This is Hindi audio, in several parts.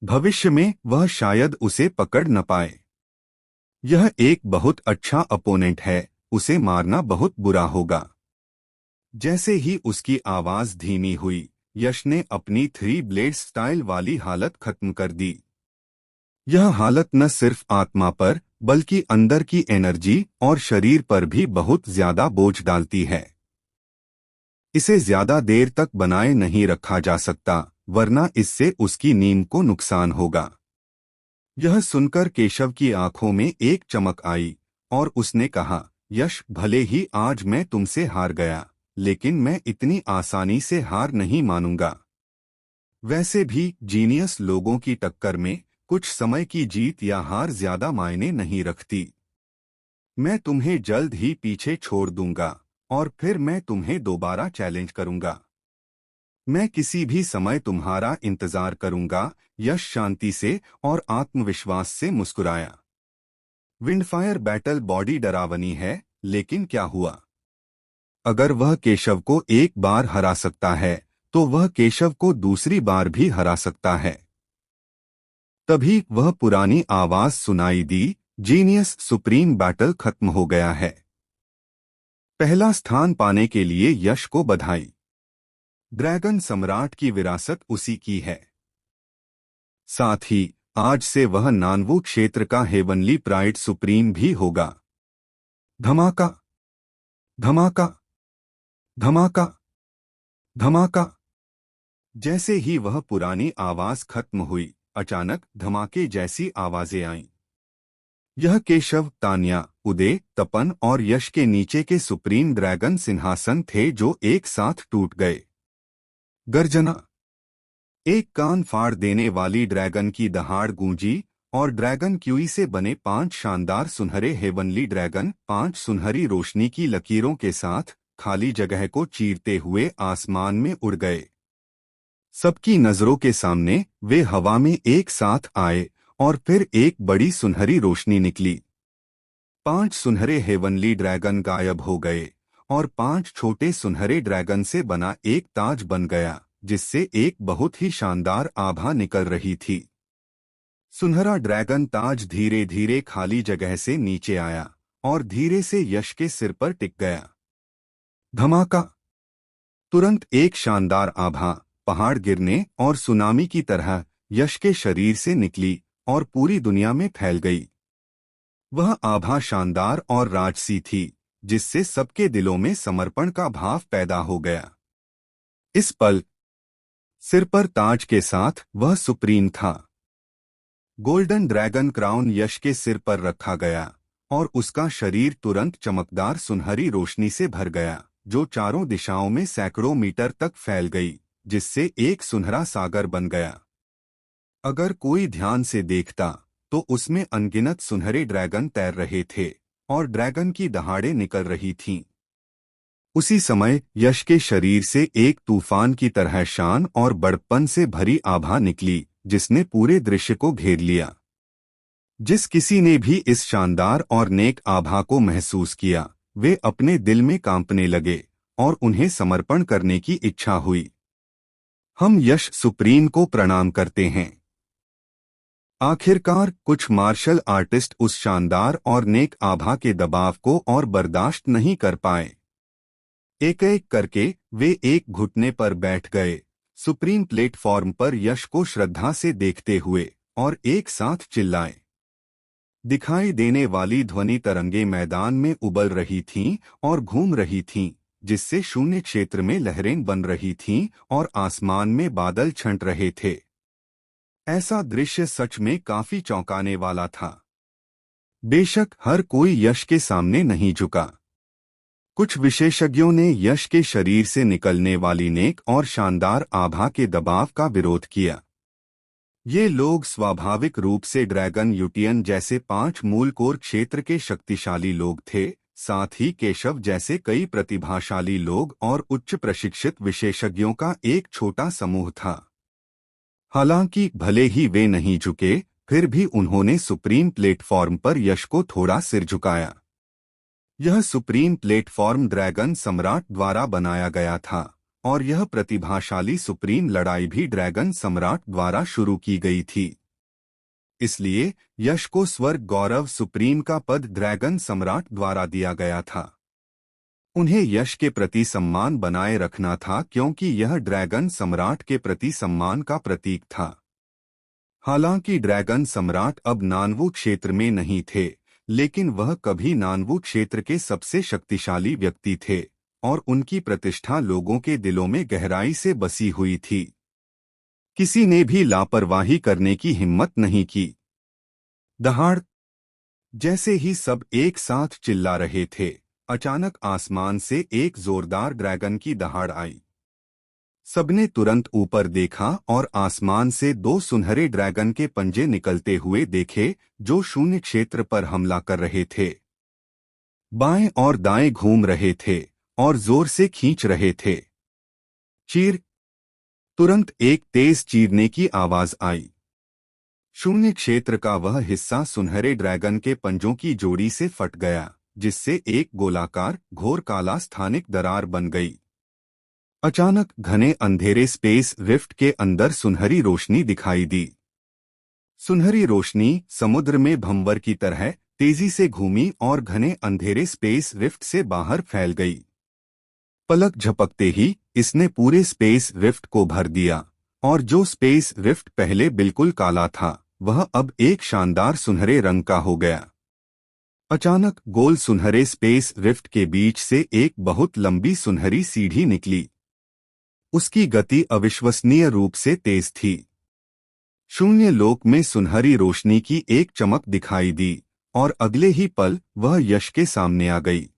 भविष्य में वह शायद उसे पकड़ न पाए। यह एक बहुत अच्छा अपोनेंट है, उसे मारना बहुत बुरा होगा। जैसे ही उसकी आवाज धीमी हुई, यश ने अपनी थ्री ब्लेड स्टाइल वाली हालत खत्म कर दी। यह हालत न सिर्फ आत्मा पर बल्कि अंदर की एनर्जी और शरीर पर भी बहुत ज्यादा बोझ डालती है। इसे ज्यादा देर तक बनाए नहीं रखा जा सकता, वरना इससे उसकी नींद को नुकसान होगा। यह सुनकर केशव की आंखों में एक चमक आई और उसने कहा, यश, भले ही आज मैं तुमसे हार गया, लेकिन मैं इतनी आसानी से हार नहीं मानूंगा। वैसे भी जीनियस लोगों की टक्कर में कुछ समय की जीत या हार ज्यादा मायने नहीं रखती। मैं तुम्हें जल्द ही पीछे छोड़ दूंगा और फिर मैं तुम्हें दोबारा चैलेंज करूंगा। मैं किसी भी समय तुम्हारा इंतजार करूंगा। यश शांति से और आत्मविश्वास से मुस्कुराया। विंडफायर बैटल बॉडी डरावनी है, लेकिन क्या हुआ? अगर वह केशव को एक बार हरा सकता है तो वह केशव को दूसरी बार भी हरा सकता है। तभी वह पुरानी आवाज सुनाई दी, जीनियस सुप्रीम बैटल खत्म हो गया है। पहला स्थान पाने के लिए यश को बधाई। ड्रैगन सम्राट की विरासत उसी की है। साथ ही आज से वह नानवू क्षेत्र का हेवनली प्राइड सुप्रीम भी होगा। धमाका, धमाका, धमाका, धमाका। जैसे ही वह पुरानी आवाज खत्म हुई, अचानक धमाके जैसी आवाजें आईं। यह केशव, तान्या, उदय, तपन और यश के नीचे के सुप्रीम ड्रैगन सिंहासन थे जो एक साथ टूट गए। गर्जना। एक कान फाड़ देने वाली ड्रैगन की दहाड़ गूंजी और ड्रैगन क्यूई से बने 5 शानदार सुनहरे हेवनली ड्रैगन 5 सुनहरी रोशनी की लकीरों के साथ खाली जगह को चीरते हुए आसमान में उड़ गए। सबकी नजरों के सामने वे हवा में एक साथ आए और फिर एक बड़ी सुनहरी रोशनी निकली। 5 सुनहरे हेवनली ड्रैगन गायब हो गए और 5 छोटे सुनहरे ड्रैगन से बना एक ताज बन गया, जिससे एक बहुत ही शानदार आभा निकल रही थी। सुनहरा ड्रैगन ताज धीरे धीरे खाली जगह से नीचे आया और धीरे से यश के सिर पर टिक गया। धमाका। तुरंत एक शानदार आभा पहाड़ गिरने और सुनामी की तरह यश के शरीर से निकली और पूरी दुनिया में फैल गई। वह आभा शानदार और राजसी थी, जिससे सबके दिलों में समर्पण का भाव पैदा हो गया। इस पल सिर पर ताज के साथ वह सुप्रीम था। गोल्डन ड्रैगन क्राउन यश के सिर पर रखा गया और उसका शरीर तुरंत चमकदार सुनहरी रोशनी से भर गया, जो चारों दिशाओं में सैकड़ों मीटर तक फैल गई, जिससे एक सुनहरा सागर बन गया। अगर कोई ध्यान से देखता तो उसमें अनगिनत सुनहरे ड्रैगन तैर रहे थे और ड्रैगन की दहाड़ें निकल रही थीं। उसी समय यश के शरीर से एक तूफान की तरह शान और बड़प्पन से भरी आभा निकली, जिसने पूरे दृश्य को घेर लिया। जिस किसी ने भी इस शानदार और नेक आभा को महसूस किया, वे अपने दिल में कांपने लगे और उन्हें समर्पण करने की इच्छा हुई। हम यश सुप्रीम को प्रणाम करते हैं। आखिरकार कुछ मार्शल आर्टिस्ट उस शानदार और नेक आभा के दबाव को और बर्दाश्त नहीं कर पाए। एक एक करके वे एक घुटने पर बैठ गए, सुप्रीम प्लेटफॉर्म पर यश को श्रद्धा से देखते हुए, और एक साथ चिल्लाए। दिखाई देने वाली ध्वनि तरंगे मैदान में उबल रही थीं और घूम रही थीं, जिससे शून्य क्षेत्र में लहरें बन रही थीं और आसमान में बादल छंट रहे थे। ऐसा दृश्य सच में काफी चौंकाने वाला था। बेशक हर कोई यश के सामने नहीं झुका। कुछ विशेषज्ञों ने यश के शरीर से निकलने वाली नेक और शानदार आभा के दबाव का विरोध किया। ये लोग स्वाभाविक रूप से ड्रैगन यूटियन जैसे 5 मूल कोर क्षेत्र के शक्तिशाली लोग थे, साथ ही केशव जैसे कई प्रतिभाशाली लोग और उच्च प्रशिक्षित विशेषज्ञों का एक छोटा समूह था। हालांकि भले ही वे नहीं झुके, फिर भी उन्होंने सुप्रीम प्लेटफॉर्म पर यश को थोड़ा सिर झुकाया। यह सुप्रीम प्लेटफॉर्म ड्रैगन सम्राट द्वारा बनाया गया था और यह प्रतिभाशाली सुप्रीम लड़ाई भी ड्रैगन सम्राट द्वारा शुरू की गई थी। इसलिए यश को स्वर्ग गौरव सुप्रीम का पद ड्रैगन सम्राट द्वारा दिया गया था। उन्हें यश के प्रति सम्मान बनाए रखना था क्योंकि यह ड्रैगन सम्राट के प्रति सम्मान का प्रतीक था। हालांकि ड्रैगन सम्राट अब नानवू क्षेत्र में नहीं थे, लेकिन वह कभी नानवू क्षेत्र के सबसे शक्तिशाली व्यक्ति थे और उनकी प्रतिष्ठा लोगों के दिलों में गहराई से बसी हुई थी। किसी ने भी लापरवाही करने की हिम्मत नहीं की। दहाड़! जैसे ही सब एक साथ चिल्ला रहे थे, अचानक आसमान से एक जोरदार ड्रैगन की दहाड़ आई। सबने तुरंत ऊपर देखा और आसमान से दो सुनहरे ड्रैगन के पंजे निकलते हुए देखे जो शून्य क्षेत्र पर हमला कर रहे थे। बाएं और दाएं घूम रहे थे और जोर से खींच रहे थे। चीर! तुरंत एक तेज चीरने की आवाज आई। शून्य क्षेत्र का वह हिस्सा सुनहरे ड्रैगन के पंजों की जोड़ी से फट गया, जिससे एक गोलाकार घोर काला स्थानिक दरार बन गई। अचानक घने अंधेरे स्पेस रिफ्ट के अंदर सुनहरी रोशनी दिखाई दी। सुनहरी रोशनी समुद्र में भंवर की तरह तेजी से घूमी और घने अंधेरे स्पेस रिफ्ट से बाहर फैल गई। पलक झपकते ही इसने पूरे स्पेस रिफ्ट को भर दिया और जो स्पेस रिफ्ट पहले बिल्कुल काला था वह अब एक शानदार सुनहरे रंग का हो गया। अचानक गोल सुनहरे स्पेस रिफ्ट के बीच से एक बहुत लंबी सुनहरी सीढ़ी निकली। उसकी गति अविश्वसनीय रूप से तेज थी। शून्य लोक में सुनहरी रोशनी की एक चमक दिखाई दी और अगले ही पल वह यश के सामने आ गई।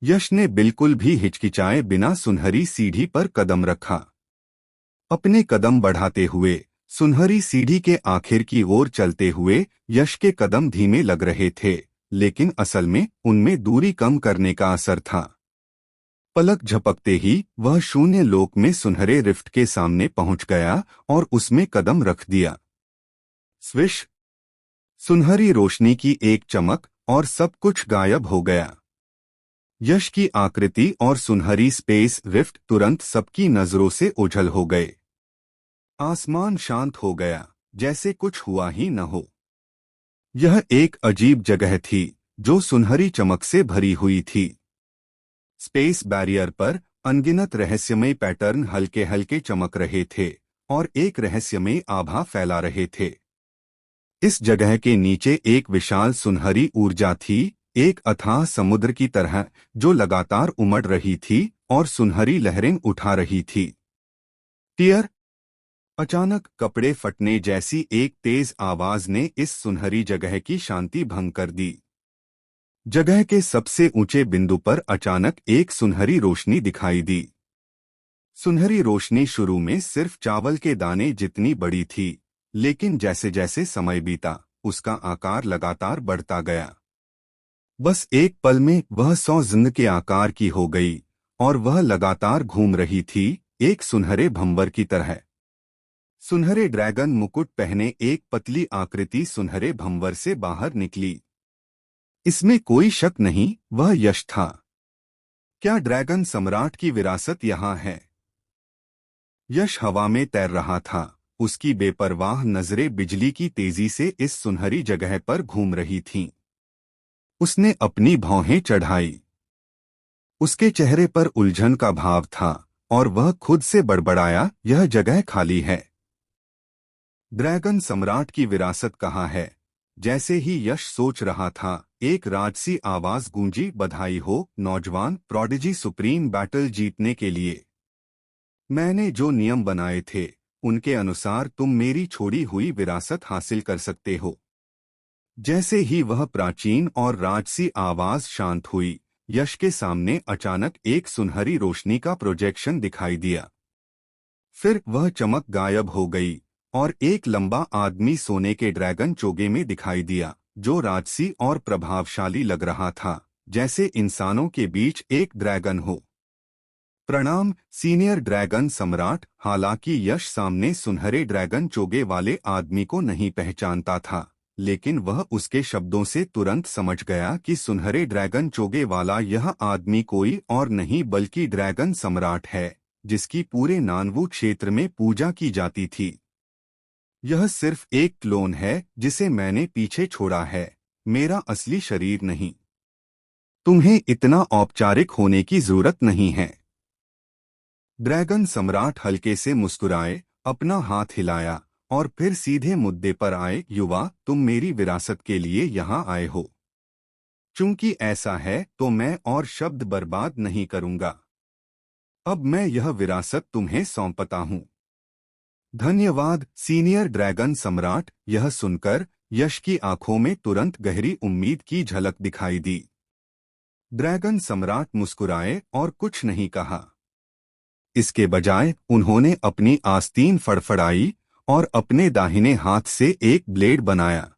यश ने बिल्कुल भी हिचकिचाए बिना सुनहरी सीढ़ी पर कदम रखा। अपने कदम बढ़ाते हुए सुनहरी सीढ़ी के आखिर की ओर चलते हुए यश के कदम धीमे लग रहे थे, लेकिन असल में उनमें दूरी कम करने का असर था। पलक झपकते ही वह शून्य लोक में सुनहरे रिफ्ट के सामने पहुंच गया और उसमें कदम रख दिया। स्विश! सुनहरी रोशनी की एक चमक और सब कुछ गायब हो गया। यश की आकृति और सुनहरी स्पेस रिफ्ट तुरंत सबकी नजरों से ओझल हो गए। आसमान शांत हो गया, जैसे कुछ हुआ ही न हो। यह एक अजीब जगह थी जो सुनहरी चमक से भरी हुई थी। स्पेस बैरियर पर अनगिनत रहस्यमय पैटर्न हल्के हल्के चमक रहे थे और एक रहस्यमय आभा फैला रहे थे। इस जगह के नीचे एक विशाल सुनहरी ऊर्जा थी, एक अथाह समुद्र की तरह जो लगातार उमड़ रही थी और सुनहरी लहरें उठा रही थी। टीयर! अचानक कपड़े फटने जैसी एक तेज आवाज ने इस सुनहरी जगह की शांति भंग कर दी। जगह के सबसे ऊंचे बिंदु पर अचानक एक सुनहरी रोशनी दिखाई दी। सुनहरी रोशनी शुरू में सिर्फ चावल के दाने जितनी बड़ी थी, लेकिन जैसे जैसे समय बीता उसका आकार लगातार बढ़ता गया। बस एक पल में वह 100 जिंद के आकार की हो गई और वह लगातार घूम रही थी, एक सुनहरे भंवर की तरह। सुनहरे ड्रैगन मुकुट पहने एक पतली आकृति सुनहरे भंवर से बाहर निकली। इसमें कोई शक नहीं, वह यश था। क्या ड्रैगन सम्राट की विरासत यहाँ है? यश हवा में तैर रहा था, उसकी बेपरवाह नजरें बिजली की तेजी से इस सुनहरी जगह पर घूम रही थीं। उसने अपनी भौहें चढ़ाई। उसके चेहरे पर उलझन का भाव था और वह खुद से बड़बड़ाया, यह जगह खाली है। ड्रैगन सम्राट की विरासत कहाँ है? जैसे ही यश सोच रहा था, एक राजसी आवाज गूंजी, बधाई हो नौजवान प्रोडिजी, सुप्रीम बैटल जीतने के लिए। मैंने जो नियम बनाए थे उनके अनुसार तुम मेरी छोड़ी हुई विरासत हासिल कर सकते हो। जैसे ही वह प्राचीन और राजसी आवाज शांत हुई, यश के सामने अचानक एक सुनहरी रोशनी का प्रोजेक्शन दिखाई दिया। फिर वह चमक गायब हो गई और एक लंबा आदमी सोने के ड्रैगन चोगे में दिखाई दिया, जो राजसी और प्रभावशाली लग रहा था, जैसे इंसानों के बीच एक ड्रैगन हो। प्रणाम सीनियर ड्रैगन सम्राट। हालांकि यश सामने सुनहरे ड्रैगन चोगे वाले आदमी को नहीं पहचानता था, लेकिन वह उसके शब्दों से तुरंत समझ गया कि सुनहरे ड्रैगन चोगे वाला यह आदमी कोई और नहीं बल्कि ड्रैगन सम्राट है, जिसकी पूरे नानवू क्षेत्र में पूजा की जाती थी। यह सिर्फ एक क्लोन है जिसे मैंने पीछे छोड़ा है, मेरा असली शरीर नहीं। तुम्हें इतना औपचारिक होने की जरूरत नहीं है। ड्रैगन सम्राट हल्के से मुस्कुराए, अपना हाथ हिलाया और फिर सीधे मुद्दे पर आए। युवा, तुम मेरी विरासत के लिए यहाँ आए हो। चूंकि ऐसा है तो मैं और शब्द बर्बाद नहीं करूंगा। अब मैं यह विरासत तुम्हें सौंपता हूं। धन्यवाद सीनियर ड्रैगन सम्राट। यह सुनकर यश की आंखों में तुरंत गहरी उम्मीद की झलक दिखाई दी। ड्रैगन सम्राट मुस्कुराए और कुछ नहीं कहा। इसके बजाय उन्होंने अपनी आस्तीन फड़फड़ाई और अपने दाहिने हाथ से एक ब्लेड बनाया।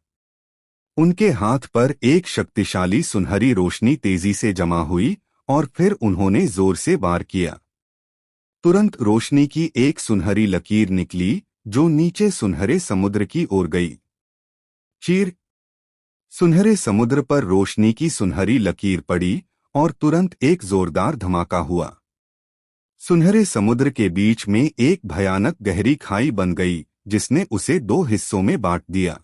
उनके हाथ पर एक शक्तिशाली सुनहरी रोशनी तेजी से जमा हुई और फिर उन्होंने जोर से वार किया। तुरंत रोशनी की एक सुनहरी लकीर निकली जो नीचे सुनहरे समुद्र की ओर गई। चीर! सुनहरे समुद्र पर रोशनी की सुनहरी लकीर पड़ी और तुरंत एक जोरदार धमाका हुआ। सुनहरे समुद्र के बीच में एक भयानक गहरी खाई बन गई जिसने उसे दो हिस्सों में बांट दिया।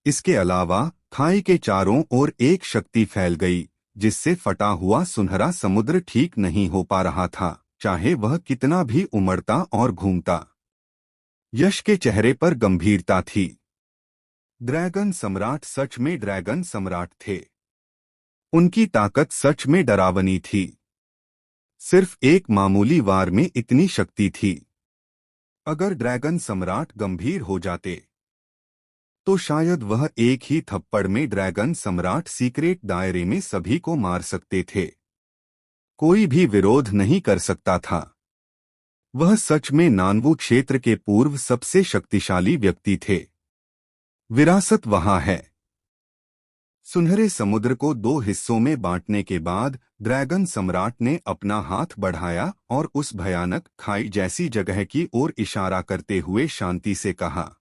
इसके अलावा खाई के चारों ओर एक शक्ति फैल गई जिससे फटा हुआ सुनहरा समुद्र ठीक नहीं हो पा रहा था, चाहे वह कितना भी उमड़ता और घूमता। यश के चेहरे पर गंभीरता थी। ड्रैगन सम्राट सच में ड्रैगन सम्राट थे। उनकी ताकत सच में डरावनी थी। सिर्फ एक मामूली वार में इतनी शक्ति थी। अगर ड्रैगन सम्राट गंभीर हो जाते तो शायद वह एक ही थप्पड़ में ड्रैगन सम्राट सीक्रेट दायरे में सभी को मार सकते थे। कोई भी विरोध नहीं कर सकता था। वह सच में नानवू क्षेत्र के पूर्व सबसे शक्तिशाली व्यक्ति थे। विरासत वहां है। सुनहरे समुद्र को दो हिस्सों में बांटने के बाद ड्रैगन सम्राट ने अपना हाथ बढ़ाया और उस भयानक खाई जैसी जगह की ओर इशारा करते हुए शांति से कहा।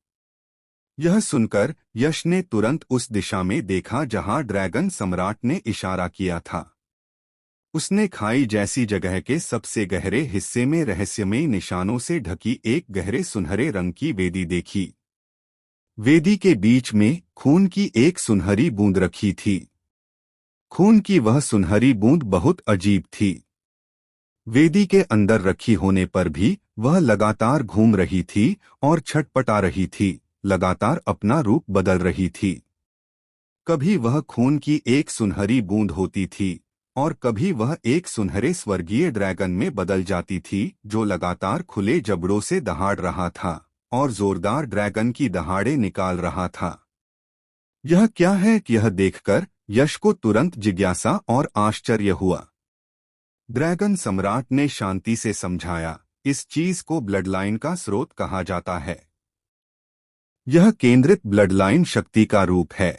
यह सुनकर यश ने तुरंत उस दिशा में देखा जहां ड्रैगन सम्राट ने इशारा किया था। उसने खाई जैसी जगह के सबसे गहरे हिस्से में रहस्यमयी निशानों से ढकी एक गहरे सुनहरे रंग की वेदी देखी। वेदी के बीच में खून की एक सुनहरी बूंद रखी थी। खून की वह सुनहरी बूंद बहुत अजीब थी। वेदी के अंदर रखी होने पर भी वह लगातार घूम रही थी और छटपटा रही थी, लगातार अपना रूप बदल रही थी। कभी वह खून की एक सुनहरी बूंद होती थी और कभी वह एक सुनहरे स्वर्गीय ड्रैगन में बदल जाती थी जो लगातार खुले जबड़ों से दहाड़ रहा था और जोरदार ड्रैगन की दहाड़े निकाल रहा था। यह क्या है? यह देखकर यश को तुरंत जिज्ञासा और आश्चर्य हुआ। ड्रैगन सम्राट ने शांति से समझाया, इस चीज को ब्लडलाइन का स्रोत कहा जाता है। यह केंद्रित ब्लडलाइन शक्ति का रूप है।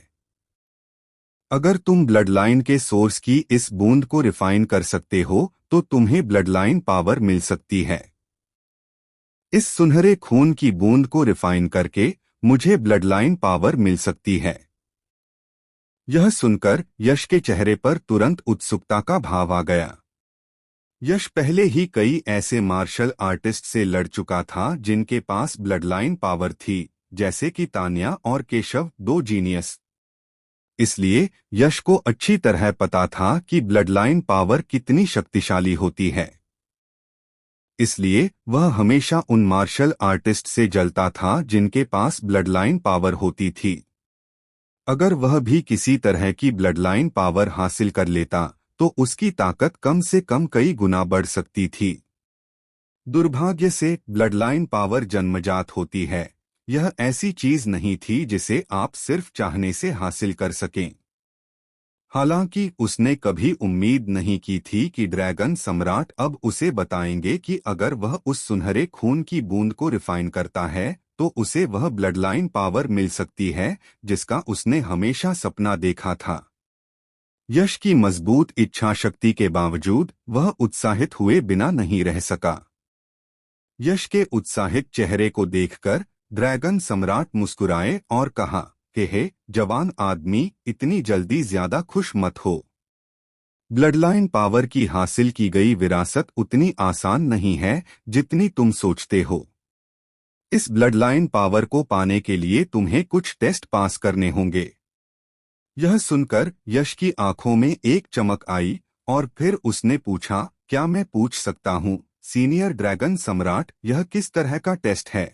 अगर तुम ब्लडलाइन के सोर्स की इस बूंद को रिफाइन कर सकते हो तो तुम्हें ब्लडलाइन पावर मिल सकती है। इस सुनहरे खून की बूंद को रिफाइन करके मुझे ब्लडलाइन पावर मिल सकती है। यह सुनकर यश के चेहरे पर तुरंत उत्सुकता का भाव आ गया। यश पहले ही कई ऐसे मार्शल आर्टिस्ट से लड़ चुका था जिनके पास ब्लडलाइन पावर थी, जैसे कि तान्या और केशव, दो जीनियस। इसलिए यश को अच्छी तरह पता था कि ब्लडलाइन पावर कितनी शक्तिशाली होती है। इसलिए वह हमेशा उन मार्शल आर्टिस्ट से जलता था जिनके पास ब्लडलाइन पावर होती थी। अगर वह भी किसी तरह की ब्लडलाइन पावर हासिल कर लेता तो उसकी ताकत कम से कम कई गुना बढ़ सकती थी। दुर्भाग्य से ब्लडलाइन पावर जन्मजात होती है। यह ऐसी चीज नहीं थी जिसे आप सिर्फ चाहने से हासिल कर सकें। हालांकि उसने कभी उम्मीद नहीं की थी कि ड्रैगन सम्राट अब उसे बताएंगे कि अगर वह उस सुनहरे खून की बूंद को रिफाइन करता है तो उसे वह ब्लडलाइन पावर मिल सकती है जिसका उसने हमेशा सपना देखा था। यश की मजबूत इच्छा शक्ति के बावजूद वह उत्साहित हुए बिना नहीं रह सका। यश के उत्साहित चेहरे को देखकर ड्रैगन सम्राट मुस्कुराए और कहा कि हे जवान आदमी, इतनी जल्दी ज्यादा खुश मत हो। ब्लडलाइन पावर की हासिल की गई विरासत उतनी आसान नहीं है जितनी तुम सोचते हो। इस ब्लडलाइन पावर को पाने के लिए तुम्हें कुछ टेस्ट पास करने होंगे। यह सुनकर यश की आंखों में एक चमक आई और फिर उसने पूछा, क्या मैं पूछ सकता हूँ सीनियर ड्रैगन सम्राट, यह किस तरह का टेस्ट है?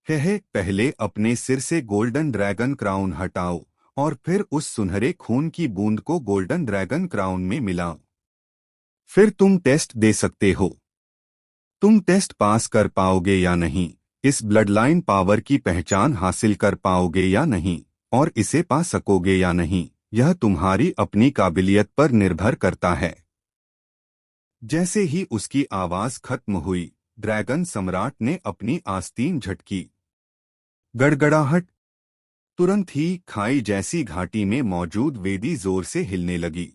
कहे, पहले अपने सिर से गोल्डन ड्रैगन क्राउन हटाओ और फिर उस सुनहरे खून की बूंद को गोल्डन ड्रैगन क्राउन में मिलाओ। फिर तुम टेस्ट दे सकते हो। तुम टेस्ट पास कर पाओगे या नहीं, इस ब्लडलाइन पावर की पहचान हासिल कर पाओगे या नहीं, और इसे पा सकोगे या नहीं, यह तुम्हारी अपनी काबिलियत पर निर्भर करता है। जैसे ही उसकी आवाज खत्म हुई, ड्रैगन सम्राट ने अपनी आस्तीन झटकी। गड़गड़ाहट। तुरंत ही खाई जैसी घाटी में मौजूद वेदी जोर से हिलने लगी।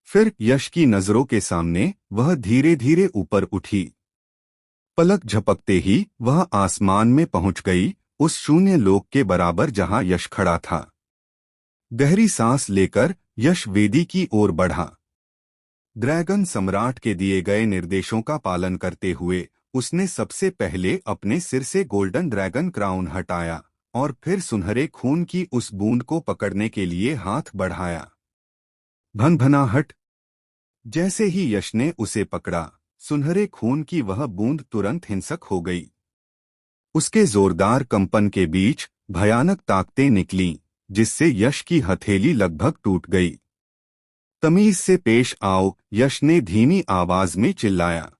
फिर यश की नजरों के सामने वह धीरे धीरे ऊपर उठी। पलक झपकते ही वह आसमान में पहुंच गई, उस शून्य लोक के बराबर जहां यश खड़ा था। गहरी सांस लेकर यश वेदी की ओर बढ़ा। ड्रैगन सम्राट के दिए गए निर्देशों का पालन करते हुए उसने सबसे पहले अपने सिर से गोल्डन ड्रैगन क्राउन हटाया और फिर सुनहरे खून की उस बूंद को पकड़ने के लिए हाथ बढ़ाया। भनभनाहट। जैसे ही यश ने उसे पकड़ा, सुनहरे खून की वह बूंद तुरंत हिंसक हो गई। उसके जोरदार कंपन के बीच भयानक ताकतें निकलीं, जिससे यश की हथेली लगभग टूट गई। तमीज से पेश आओ, यश ने धीमी आवाज में चिल्लाया।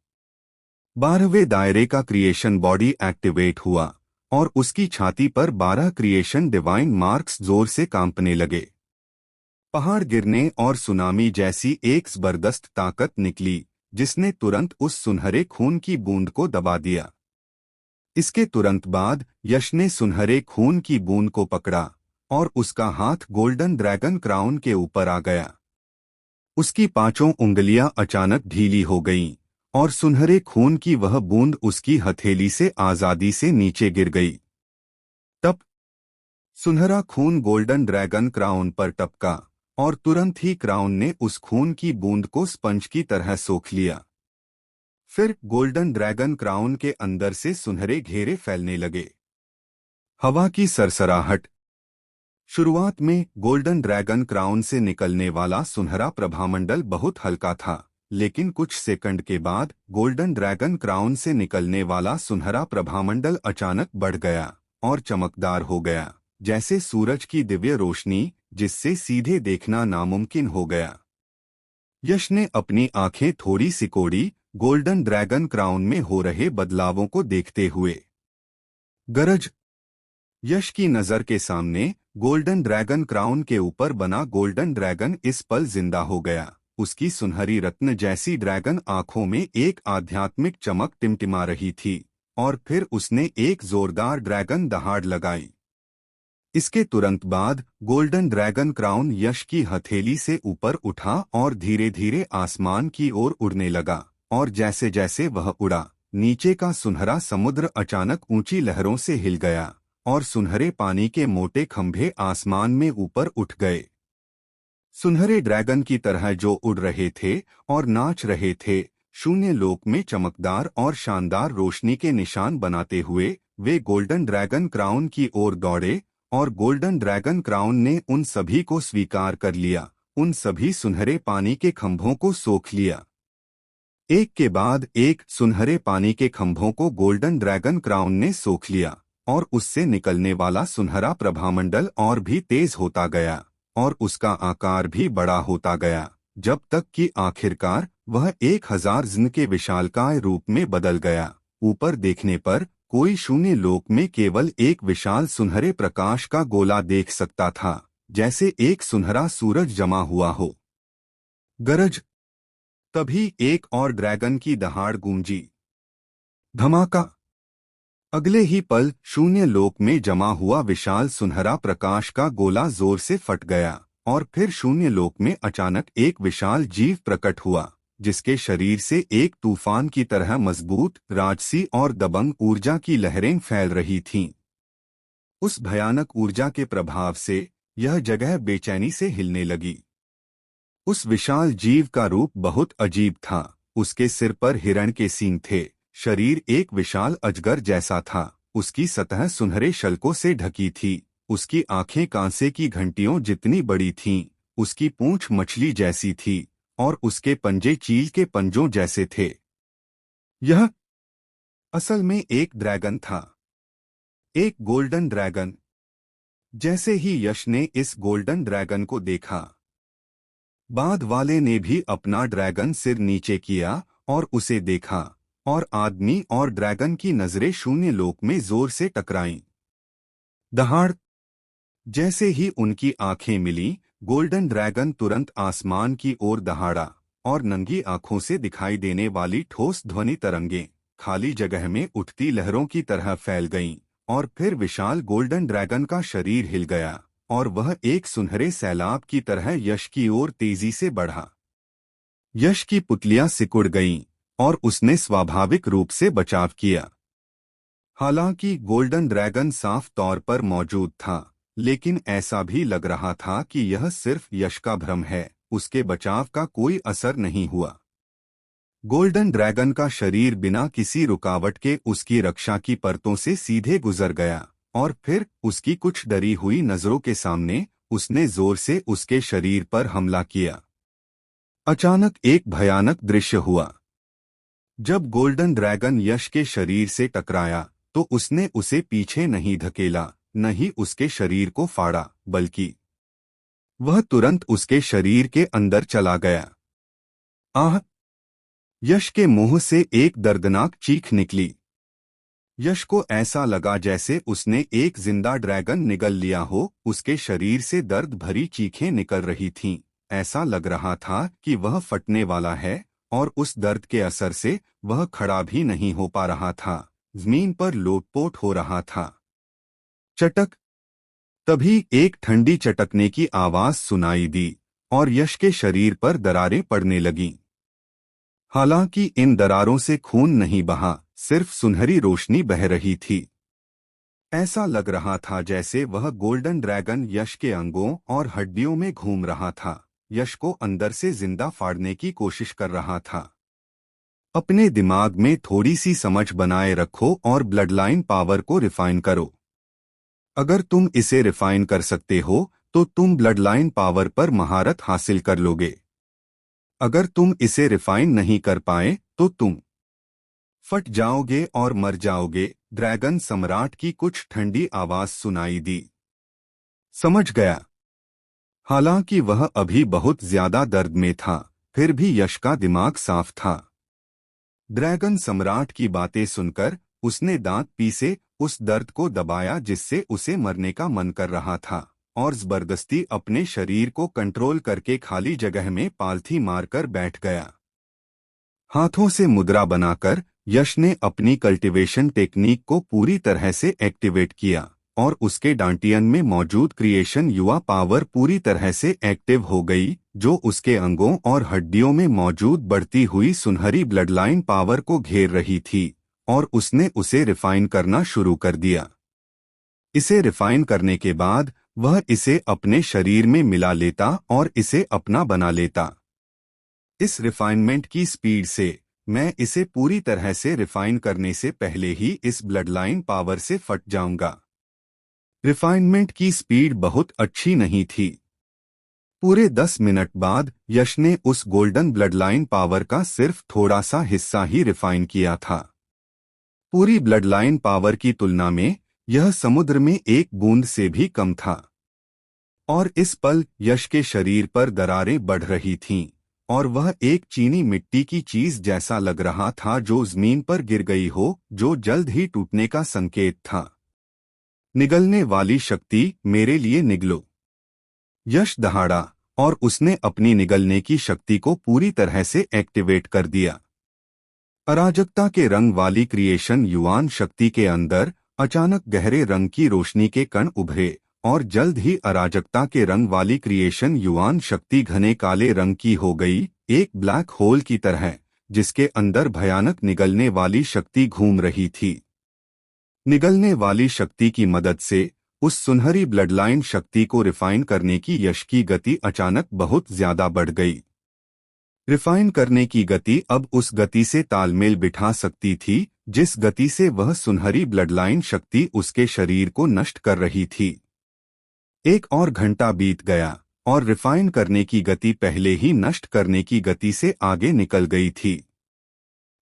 12वें दायरे का क्रिएशन बॉडी एक्टिवेट हुआ और उसकी छाती पर 12 क्रिएशन डिवाइन मार्क्स जोर से कांपने लगे। पहाड़ गिरने और सुनामी जैसी एक जबरदस्त ताकत निकली, जिसने तुरंत उस सुनहरे खून की बूंद को दबा दिया। इसके तुरंत बाद यश ने सुनहरे खून की बूंद को पकड़ा और उसका हाथ गोल्डन ड्रैगन क्राउन के ऊपर आ गया। उसकी पांचों उंगलियां अचानक ढीली हो गईं और सुनहरे खून की वह बूंद उसकी हथेली से आजादी से नीचे गिर गई। तब सुनहरा खून गोल्डन ड्रैगन क्राउन पर टपका और तुरंत ही क्राउन ने उस खून की बूंद को स्पंज की तरह सोख लिया। फिर गोल्डन ड्रैगन क्राउन के अंदर से सुनहरे घेरे फैलने लगे। हवा की सरसराहट। शुरुआत में गोल्डन ड्रैगन क्राउन से निकलने वाला सुनहरा प्रभामंडल बहुत हल्का था, लेकिन कुछ सेकंड के बाद गोल्डन ड्रैगन क्राउन से निकलने वाला सुनहरा प्रभामंडल अचानक बढ़ गया और चमकदार हो गया, जैसे सूरज की दिव्य रोशनी, जिससे सीधे देखना नामुमकिन हो गया। यश ने अपनी आंखें थोड़ी सिकोड़ी, गोल्डन ड्रैगन क्राउन में हो रहे बदलावों को देखते हुए। गरज। यश की नजर के सामने गोल्डन ड्रैगन क्राउन के ऊपर बना गोल्डन ड्रैगन इस पल जिंदा हो गया। उसकी सुनहरी रत्न जैसी ड्रैगन आंखों में एक आध्यात्मिक चमक टिमटिमा रही थी और फिर उसने एक जोरदार ड्रैगन दहाड़ लगाई। इसके तुरंत बाद गोल्डन ड्रैगन क्राउन यश की हथेली से ऊपर उठा और धीरे धीरे आसमान की ओर उड़ने लगा, और जैसे जैसे वह उड़ा, नीचे का सुनहरा समुद्र अचानक ऊंची लहरों से हिल गया और सुनहरे पानी के मोटे खंभे आसमान में ऊपर उठ गए। सुनहरे ड्रैगन की तरह जो उड़ रहे थे और नाच रहे थे, शून्य लोक में चमकदार और शानदार रोशनी के निशान बनाते हुए वे गोल्डन ड्रैगन क्राउन की ओर दौड़े, और गोल्डन ड्रैगन क्राउन ने उन सभी को स्वीकार कर लिया, उन सभी सुनहरे पानी के खंभों को सोख लिया। एक के बाद एक सुनहरे पानी के खंभों को गोल्डन ड्रैगन क्राउन ने सोख लिया, और उससे निकलने वाला सुनहरा प्रभामंडल और भी तेज होता गया और उसका आकार भी बड़ा होता गया, जब तक कि आखिरकार वह 1000 जिन के विशालकाय रूप में बदल गया। ऊपर देखने पर कोई शून्य लोक में केवल एक विशाल सुनहरे प्रकाश का गोला देख सकता था, जैसे एक सुनहरा सूरज जमा हुआ हो। गरज। तभी एक और ड्रैगन की दहाड़ गूंजी। धमाका। अगले ही पल शून्य लोक में जमा हुआ विशाल सुनहरा प्रकाश का गोला जोर से फट गया और फिर शून्य लोक में अचानक एक विशाल जीव प्रकट हुआ, जिसके शरीर से एक तूफान की तरह मजबूत, राजसी और दबंग ऊर्जा की लहरें फैल रही थीं। उस भयानक ऊर्जा के प्रभाव से यह जगह बेचैनी से हिलने लगी। उस विशाल जीव का रूप बहुत अजीब था। उसके सिर पर हिरण के सींग थे, शरीर एक विशाल अजगर जैसा था, उसकी सतह सुनहरे शल्कों से ढकी थी, उसकी आंखें कांसे की घंटियों जितनी बड़ी थीं, उसकी पूंछ मछली जैसी थी और उसके पंजे चील के पंजों जैसे थे। यह असल में एक ड्रैगन था, एक गोल्डन ड्रैगन। जैसे ही यश ने इस गोल्डन ड्रैगन को देखा, बाद वाले ने भी अपना ड्रैगन सिर नीचे किया और उसे देखा, और आदमी और ड्रैगन की नजरें शून्य लोक में जोर से टकराईं। दहाड़, जैसे ही उनकी आंखें मिली, गोल्डन ड्रैगन तुरंत आसमान की ओर दहाड़ा और नंगी आंखों से दिखाई देने वाली ठोस ध्वनि तरंगें खाली जगह में उठती लहरों की तरह फैल गईं, और फिर विशाल गोल्डन ड्रैगन का शरीर हिल गया और वह एक सुनहरे सैलाब की तरह यश की ओर तेजी से बढ़ा। यश की पुतलियां सिकुड़ गईं और उसने स्वाभाविक रूप से बचाव किया। हालांकि गोल्डन ड्रैगन साफ तौर पर मौजूद था, लेकिन ऐसा भी लग रहा था कि यह सिर्फ यश का भ्रम है। उसके बचाव का कोई असर नहीं हुआ। गोल्डन ड्रैगन का शरीर बिना किसी रुकावट के उसकी रक्षा की परतों से सीधे गुजर गया, और फिर उसकी कुछ डरी हुई नजरों के सामने उसने जोर से उसके शरीर पर हमला किया। अचानक एक भयानक दृश्य हुआ। जब गोल्डन ड्रैगन यश के शरीर से टकराया तो उसने उसे पीछे नहीं धकेला, न ही उसके शरीर को फाड़ा, बल्कि वह तुरंत उसके शरीर के अंदर चला गया। आह! यश के मुंह से एक दर्दनाक चीख निकली। यश को ऐसा लगा जैसे उसने एक जिंदा ड्रैगन निगल लिया हो। उसके शरीर से दर्द भरी चीखें निकल रही थीं। ऐसा लग रहा था कि वह फटने वाला है, और उस दर्द के असर से वह खड़ा भी नहीं हो पा रहा था, जमीन पर लोटपोट हो रहा था। चटक! तभी एक ठंडी चटकने की आवाज सुनाई दी और यश के शरीर पर दरारें पड़ने लगीं। हालांकि इन दरारों से खून नहीं बहा, सिर्फ सुनहरी रोशनी बह रही थी। ऐसा लग रहा था जैसे वह गोल्डन ड्रैगन यश के अंगों और हड्डियों में घूम रहा था, यश को अंदर से जिंदा फाड़ने की कोशिश कर रहा था। अपने दिमाग में थोड़ी सी समझ बनाए रखो और ब्लडलाइन पावर को रिफाइन करो। अगर तुम इसे रिफाइन कर सकते हो तो तुम ब्लडलाइन पावर पर महारत हासिल कर लोगे। अगर तुम इसे रिफाइन नहीं कर पाए तो तुम फट जाओगे और मर जाओगे। ड्रैगन सम्राट की कुछ ठंडी आवाज सुनाई दी। समझ गया। हालांकि वह अभी बहुत ज्यादा दर्द में था, फिर भी यश का दिमाग साफ था। ड्रैगन सम्राट की बातें सुनकर उसने दांत पीसे उस दर्द को दबाया जिससे उसे मरने का मन कर रहा था, और जबरदस्ती अपने शरीर को कंट्रोल करके खाली जगह में पालथी मारकर बैठ गया। हाथों से मुद्रा बनाकर यश ने अपनी कल्टीवेशन टेक्निक को पूरी तरह से एक्टिवेट किया, और उसके डांटियन में मौजूद क्रिएशन युवा पावर पूरी तरह से एक्टिव हो गई, जो उसके अंगों और हड्डियों में मौजूद बढ़ती हुई सुनहरी ब्लडलाइन पावर को घेर रही थी, और उसने उसे रिफाइन करना शुरू कर दिया। इसे रिफाइन करने के बाद वह इसे अपने शरीर में मिला लेता और इसे अपना बना लेता। इस रिफाइनमेंट की स्पीड से मैं इसे पूरी तरह से रिफाइन करने से पहले ही इस ब्लडलाइन पावर से फट जाऊंगा। रिफाइनमेंट की स्पीड बहुत अच्छी नहीं थी। पूरे 10 मिनट बाद यश ने उस गोल्डन ब्लडलाइन पावर का सिर्फ थोड़ा सा हिस्सा ही रिफाइन किया था। पूरी ब्लडलाइन पावर की तुलना में यह समुद्र में एक बूंद से भी कम था। और इस पल यश के शरीर पर दरारें बढ़ रही थीं, और वह एक चीनी मिट्टी की चीज जैसा लग रहा था जो जमीन पर गिर गई हो, जो जल्द ही टूटने का संकेत था। निगलने वाली शक्ति, मेरे लिए निगलो। यश दहाड़ा और उसने अपनी निगलने की शक्ति को पूरी तरह से एक्टिवेट कर दिया। अराजकता के रंग वाली क्रिएशन युवान शक्ति के अंदर अचानक गहरे रंग की रोशनी के कण उभरे, और जल्द ही अराजकता के रंग वाली क्रिएशन युवान शक्ति घने काले रंग की हो गई, एक ब्लैक होल की तरह, जिसके अंदर भयानक निगलने वाली शक्ति घूम रही थी। निगलने वाली शक्ति की मदद से उस सुनहरी ब्लडलाइन शक्ति को रिफाइन करने की यश की गति अचानक बहुत ज्यादा बढ़ गई। रिफाइन करने की गति अब उस गति से तालमेल बिठा सकती थी जिस गति से वह सुनहरी ब्लडलाइन शक्ति उसके शरीर को नष्ट कर रही थी। एक और घंटा बीत गया और रिफाइन करने की गति पहले ही नष्ट करने की गति से आगे निकल गई थी।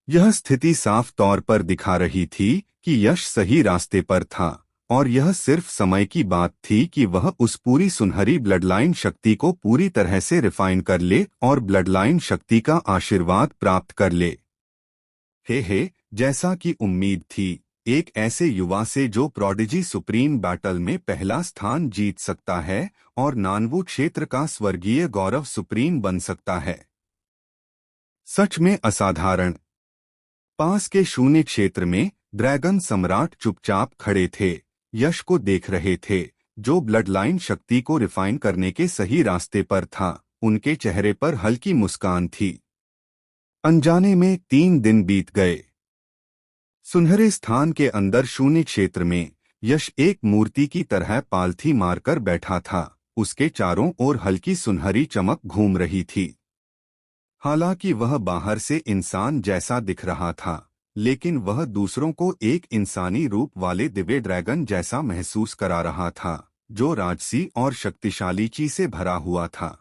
यह स्थिति साफ तौर पर दिखा रही थी कि यश सही रास्ते पर था और यह सिर्फ समय की बात थी कि वह उस पूरी सुनहरी ब्लडलाइन शक्ति को पूरी तरह से रिफाइन कर ले और ब्लडलाइन शक्ति का आशीर्वाद प्राप्त कर ले। हे, जैसा कि उम्मीद थी, एक ऐसे युवा से जो प्रोडिजी सुप्रीम बैटल में पहला स्थान जीत सकता है और नानवू क्षेत्र का स्वर्गीय गौरव सुप्रीम बन सकता है। सच में असाधारण। पास के शून्य क्षेत्र में ड्रैगन सम्राट चुपचाप खड़े थे, यश को देख रहे थे जो ब्लडलाइन शक्ति को रिफाइन करने के सही रास्ते पर था। उनके चेहरे पर हल्की मुस्कान थी। अनजाने में 3 दिन बीत गए। सुनहरे स्थान के अंदर शून्य क्षेत्र में यश एक मूर्ति की तरह पालथी मारकर बैठा था। उसके चारों ओर हल्की सुनहरी चमक घूम रही थी। हालांकि वह बाहर से इंसान जैसा दिख रहा था, लेकिन वह दूसरों को एक इंसानी रूप वाले दिव्य ड्रैगन जैसा महसूस करा रहा था जो राजसी और शक्तिशाली ची से भरा हुआ था।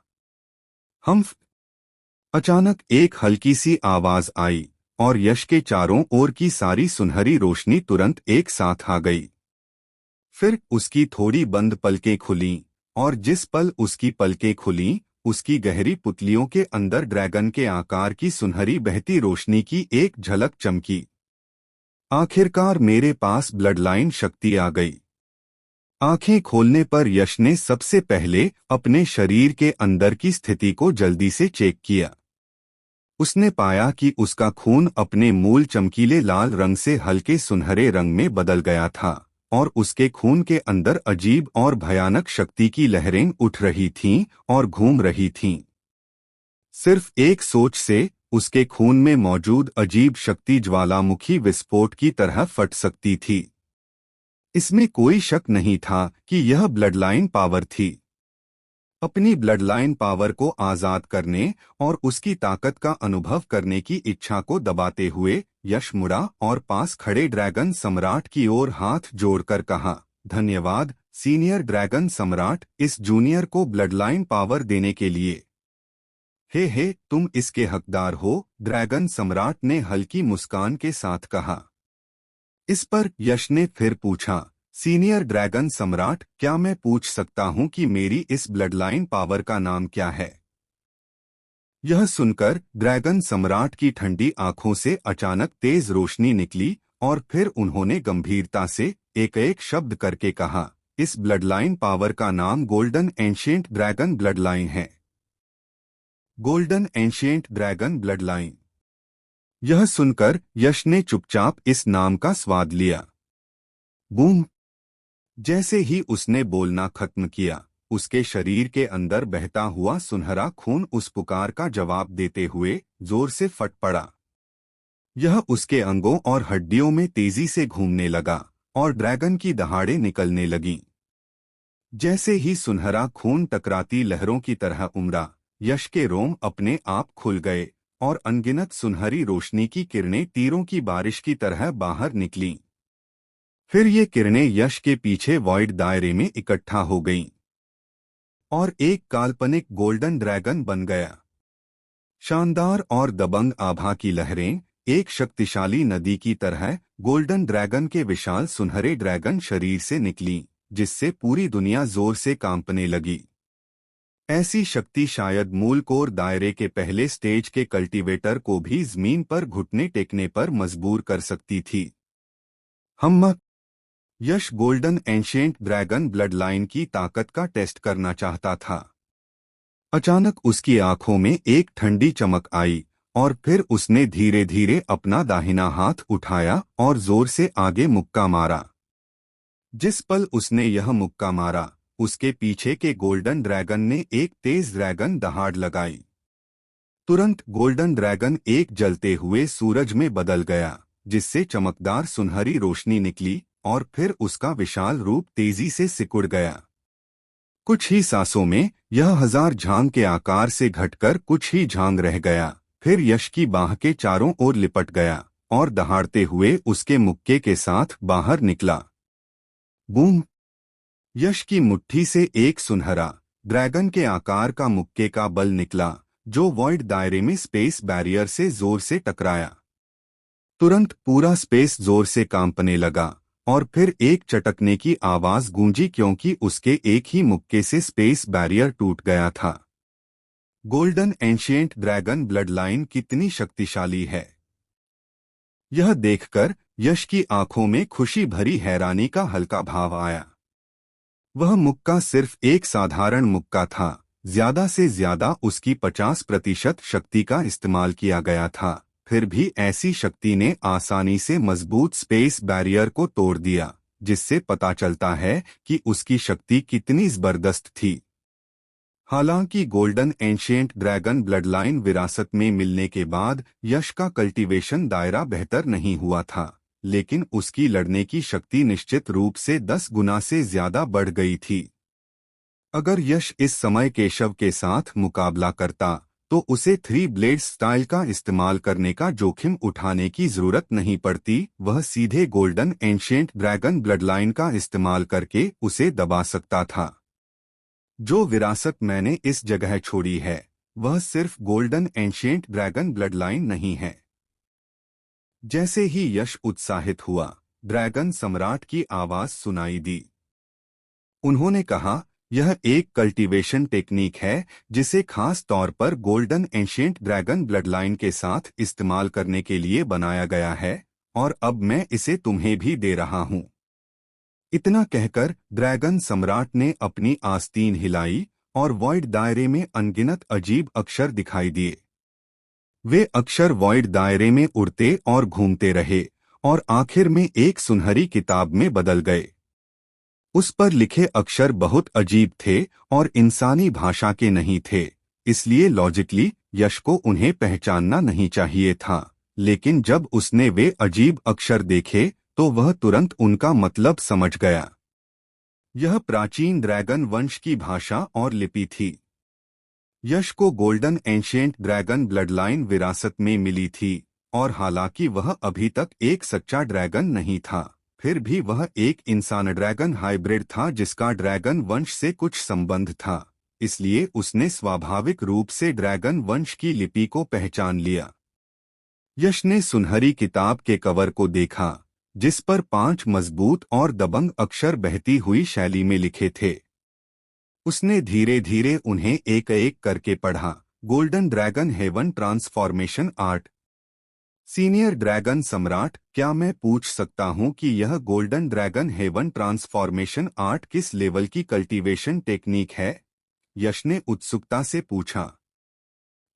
अचानक एक हल्की सी आवाज आई और यश के चारों ओर की सारी सुनहरी रोशनी तुरंत एक साथ आ गई। फिर उसकी थोड़ी बंद पलकें खुलीं और जिस पल उसकी पलकें खुलीं, उसकी गहरी पुतलियों के अंदर ड्रैगन के आकार की सुनहरी बहती रोशनी की एक झलक चमकी। आखिरकार मेरे पास ब्लडलाइन शक्ति आ गई। आंखें खोलने पर यश ने सबसे पहले अपने शरीर के अंदर की स्थिति को जल्दी से चेक किया। उसने पाया कि उसका खून अपने मूल चमकीले लाल रंग से हल्के सुनहरे रंग में बदल गया था और उसके खून के अंदर अजीब और भयानक शक्ति की लहरें उठ रही थीं और घूम रही थीं। सिर्फ एक सोच से उसके खून में मौजूद अजीब शक्ति ज्वालामुखी विस्फोट की तरह फट सकती थी। इसमें कोई शक नहीं था कि यह ब्लडलाइन पावर थी। अपनी ब्लडलाइन पावर को आजाद करने और उसकी ताकत का अनुभव करने की इच्छा को दबाते हुए यश मुड़ा और पास खड़े ड्रैगन सम्राट की ओर हाथ जोड़कर कहा, धन्यवाद सीनियर ड्रैगन सम्राट, इस जूनियर को ब्लडलाइन पावर देने के लिए। हे, तुम इसके हकदार हो, ड्रैगन सम्राट ने हल्की मुस्कान के साथ कहा। इस पर यश ने फिर पूछा, सीनियर ड्रैगन सम्राट, क्या मैं पूछ सकता हूं कि मेरी इस ब्लडलाइन पावर का नाम क्या है? यह सुनकर ड्रैगन सम्राट की ठंडी आंखों से अचानक तेज रोशनी निकली और फिर उन्होंने गंभीरता से एक एक शब्द करके कहा, इस ब्लडलाइन पावर का नाम गोल्डन एंशिएंट ड्रैगन ब्लडलाइन है। Golden ancient dragon bloodline. यह सुनकर यश ने चुपचाप इस नाम का स्वाद लिया। बूम! जैसे ही उसने बोलना खत्म किया, उसके शरीर के अंदर बहता हुआ सुनहरा खून उस पुकार का जवाब देते हुए जोर से फट पड़ा। यह उसके अंगों और हड्डियों में तेजी से घूमने लगा और ड्रैगन की दहाड़ें निकलने लगीं। जैसे ही सुनहरा खून टकराती लहरों की तरह उमड़ा, यश के रोम अपने आप खुल गए और अनगिनत सुनहरी रोशनी की किरणें तीरों की बारिश की तरह बाहर निकलीं। फिर ये किरणें यश के पीछे वॉइड दायरे में इकट्ठा हो गईं और एक काल्पनिक गोल्डन ड्रैगन बन गया। शानदार और दबंग आभा की लहरें एक शक्तिशाली नदी की तरह गोल्डन ड्रैगन के विशाल सुनहरे ड्रैगन शरीर से निकलीं, जिससे पूरी दुनिया जोर से कांपने लगी। ऐसी शक्ति शायद मूल कोर दायरे के पहले स्टेज के कल्टीवेटर को भी जमीन पर घुटने टेकने पर मजबूर कर सकती थी। यश गोल्डन एंशिएंट ड्रैगन ब्लडलाइन की ताकत का टेस्ट करना चाहता था। अचानक उसकी आंखों में एक ठंडी चमक आई और फिर उसने धीरे धीरे अपना दाहिना हाथ उठाया और जोर से आगे मुक्का मारा। जिस पल उसने यह मुक्का मारा, उसके पीछे के गोल्डन ड्रैगन ने एक तेज ड्रैगन दहाड़ लगाई। तुरंत गोल्डन ड्रैगन एक जलते हुए सूरज में बदल गया, जिससे चमकदार सुनहरी रोशनी निकली और फिर उसका विशाल रूप तेजी से सिकुड़ गया। कुछ ही सांसों में यह 1000 झांग के आकार से घटकर कुछ ही झांग रह गया। फिर यश की बाह के चारों ओर लिपट गया और दहाड़ते हुए उसके मुक्के के साथ बाहर निकला। बूम! यश की मुट्ठी से एक सुनहरा ड्रैगन के आकार का मुक्के का बल निकला, जो वॉइड दायरे में स्पेस बैरियर से जोर से टकराया। तुरंत पूरा स्पेस जोर से कांपने लगा और फिर एक चटकने की आवाज गूंजी, क्योंकि उसके एक ही मुक्के से स्पेस बैरियर टूट गया था। Golden ancient dragon blood line कितनी शक्तिशाली है! यह देखकर यश की आंखों में खुशी भरी हैरानी का हल्का भाव आया। वह मुक्का सिर्फ एक साधारण मुक्का था, ज्यादा से ज्यादा उसकी 50% शक्ति का इस्तेमाल किया गया था। फिर भी ऐसी शक्ति ने आसानी से मजबूत स्पेस बैरियर को तोड़ दिया, जिससे पता चलता है कि उसकी शक्ति कितनी जबरदस्त थी। हालांकि गोल्डन एंशिएंट ड्रैगन ब्लडलाइन विरासत में मिलने के बाद यश का कल्टीवेशन दायरा बेहतर नहीं हुआ था, लेकिन उसकी लड़ने की शक्ति निश्चित रूप से 10 गुना से ज्यादा बढ़ गई थी। अगर यश इस समय केशव के साथ मुकाबला करता तो उसे 3 ब्लेड्स स्टाइल का इस्तेमाल करने का जोखिम उठाने की जरूरत नहीं पड़ती। वह सीधे गोल्डन एंशिएंट ड्रैगन ब्लडलाइन का इस्तेमाल करके उसे दबा सकता था। जो विरासत मैंने इस जगह छोड़ी है वह सिर्फ गोल्डन एंशिएंट ड्रैगन ब्लडलाइन नहीं है। जैसे ही यश उत्साहित हुआ, ड्रैगन सम्राट की आवाज सुनाई दी। उन्होंने कहा, यह एक कल्टीवेशन टेक्निक है जिसे खास तौर पर गोल्डन एंशिएंट ड्रैगन ब्लडलाइन के साथ इस्तेमाल करने के लिए बनाया गया है, और अब मैं इसे तुम्हें भी दे रहा हूं। इतना कहकर ड्रैगन सम्राट ने अपनी आस्तीन हिलाई और वॉइड दायरे में अनगिनत अजीब अक्षर दिखाई दिए। वे अक्षर वॉइड दायरे में उड़ते और घूमते रहे और आखिर में एक सुनहरी किताब में बदल गए। उस पर लिखे अक्षर बहुत अजीब थे और इंसानी भाषा के नहीं थे, इसलिए लॉजिकली यश को उन्हें पहचानना नहीं चाहिए था। लेकिन जब उसने वे अजीब अक्षर देखे तो वह तुरंत उनका मतलब समझ गया। यह प्राचीन ड्रैगन वंश की भाषा और लिपि थी। यश को गोल्डन एंशिएंट ड्रैगन ब्लडलाइन विरासत में मिली थी, और हालांकि वह अभी तक एक सच्चा ड्रैगन नहीं था, फिर भी वह एक इंसान ड्रैगन हाइब्रिड था जिसका ड्रैगन वंश से कुछ संबंध था। इसलिए उसने स्वाभाविक रूप से ड्रैगन वंश की लिपि को पहचान लिया। यश ने सुनहरी किताब के कवर को देखा, जिस पर 5 मजबूत और दबंग अक्षर बहती हुई शैली में लिखे थे। उसने धीरे धीरे उन्हें एक एक करके पढ़ा। Golden dragon heaven transformation art. Senior dragon सम्राट, क्या मैं पूछ सकता हूं कि यह golden dragon heaven transformation art किस लेवल की कल्टीवेशन टेक्निक है? यश ने उत्सुकता से पूछा।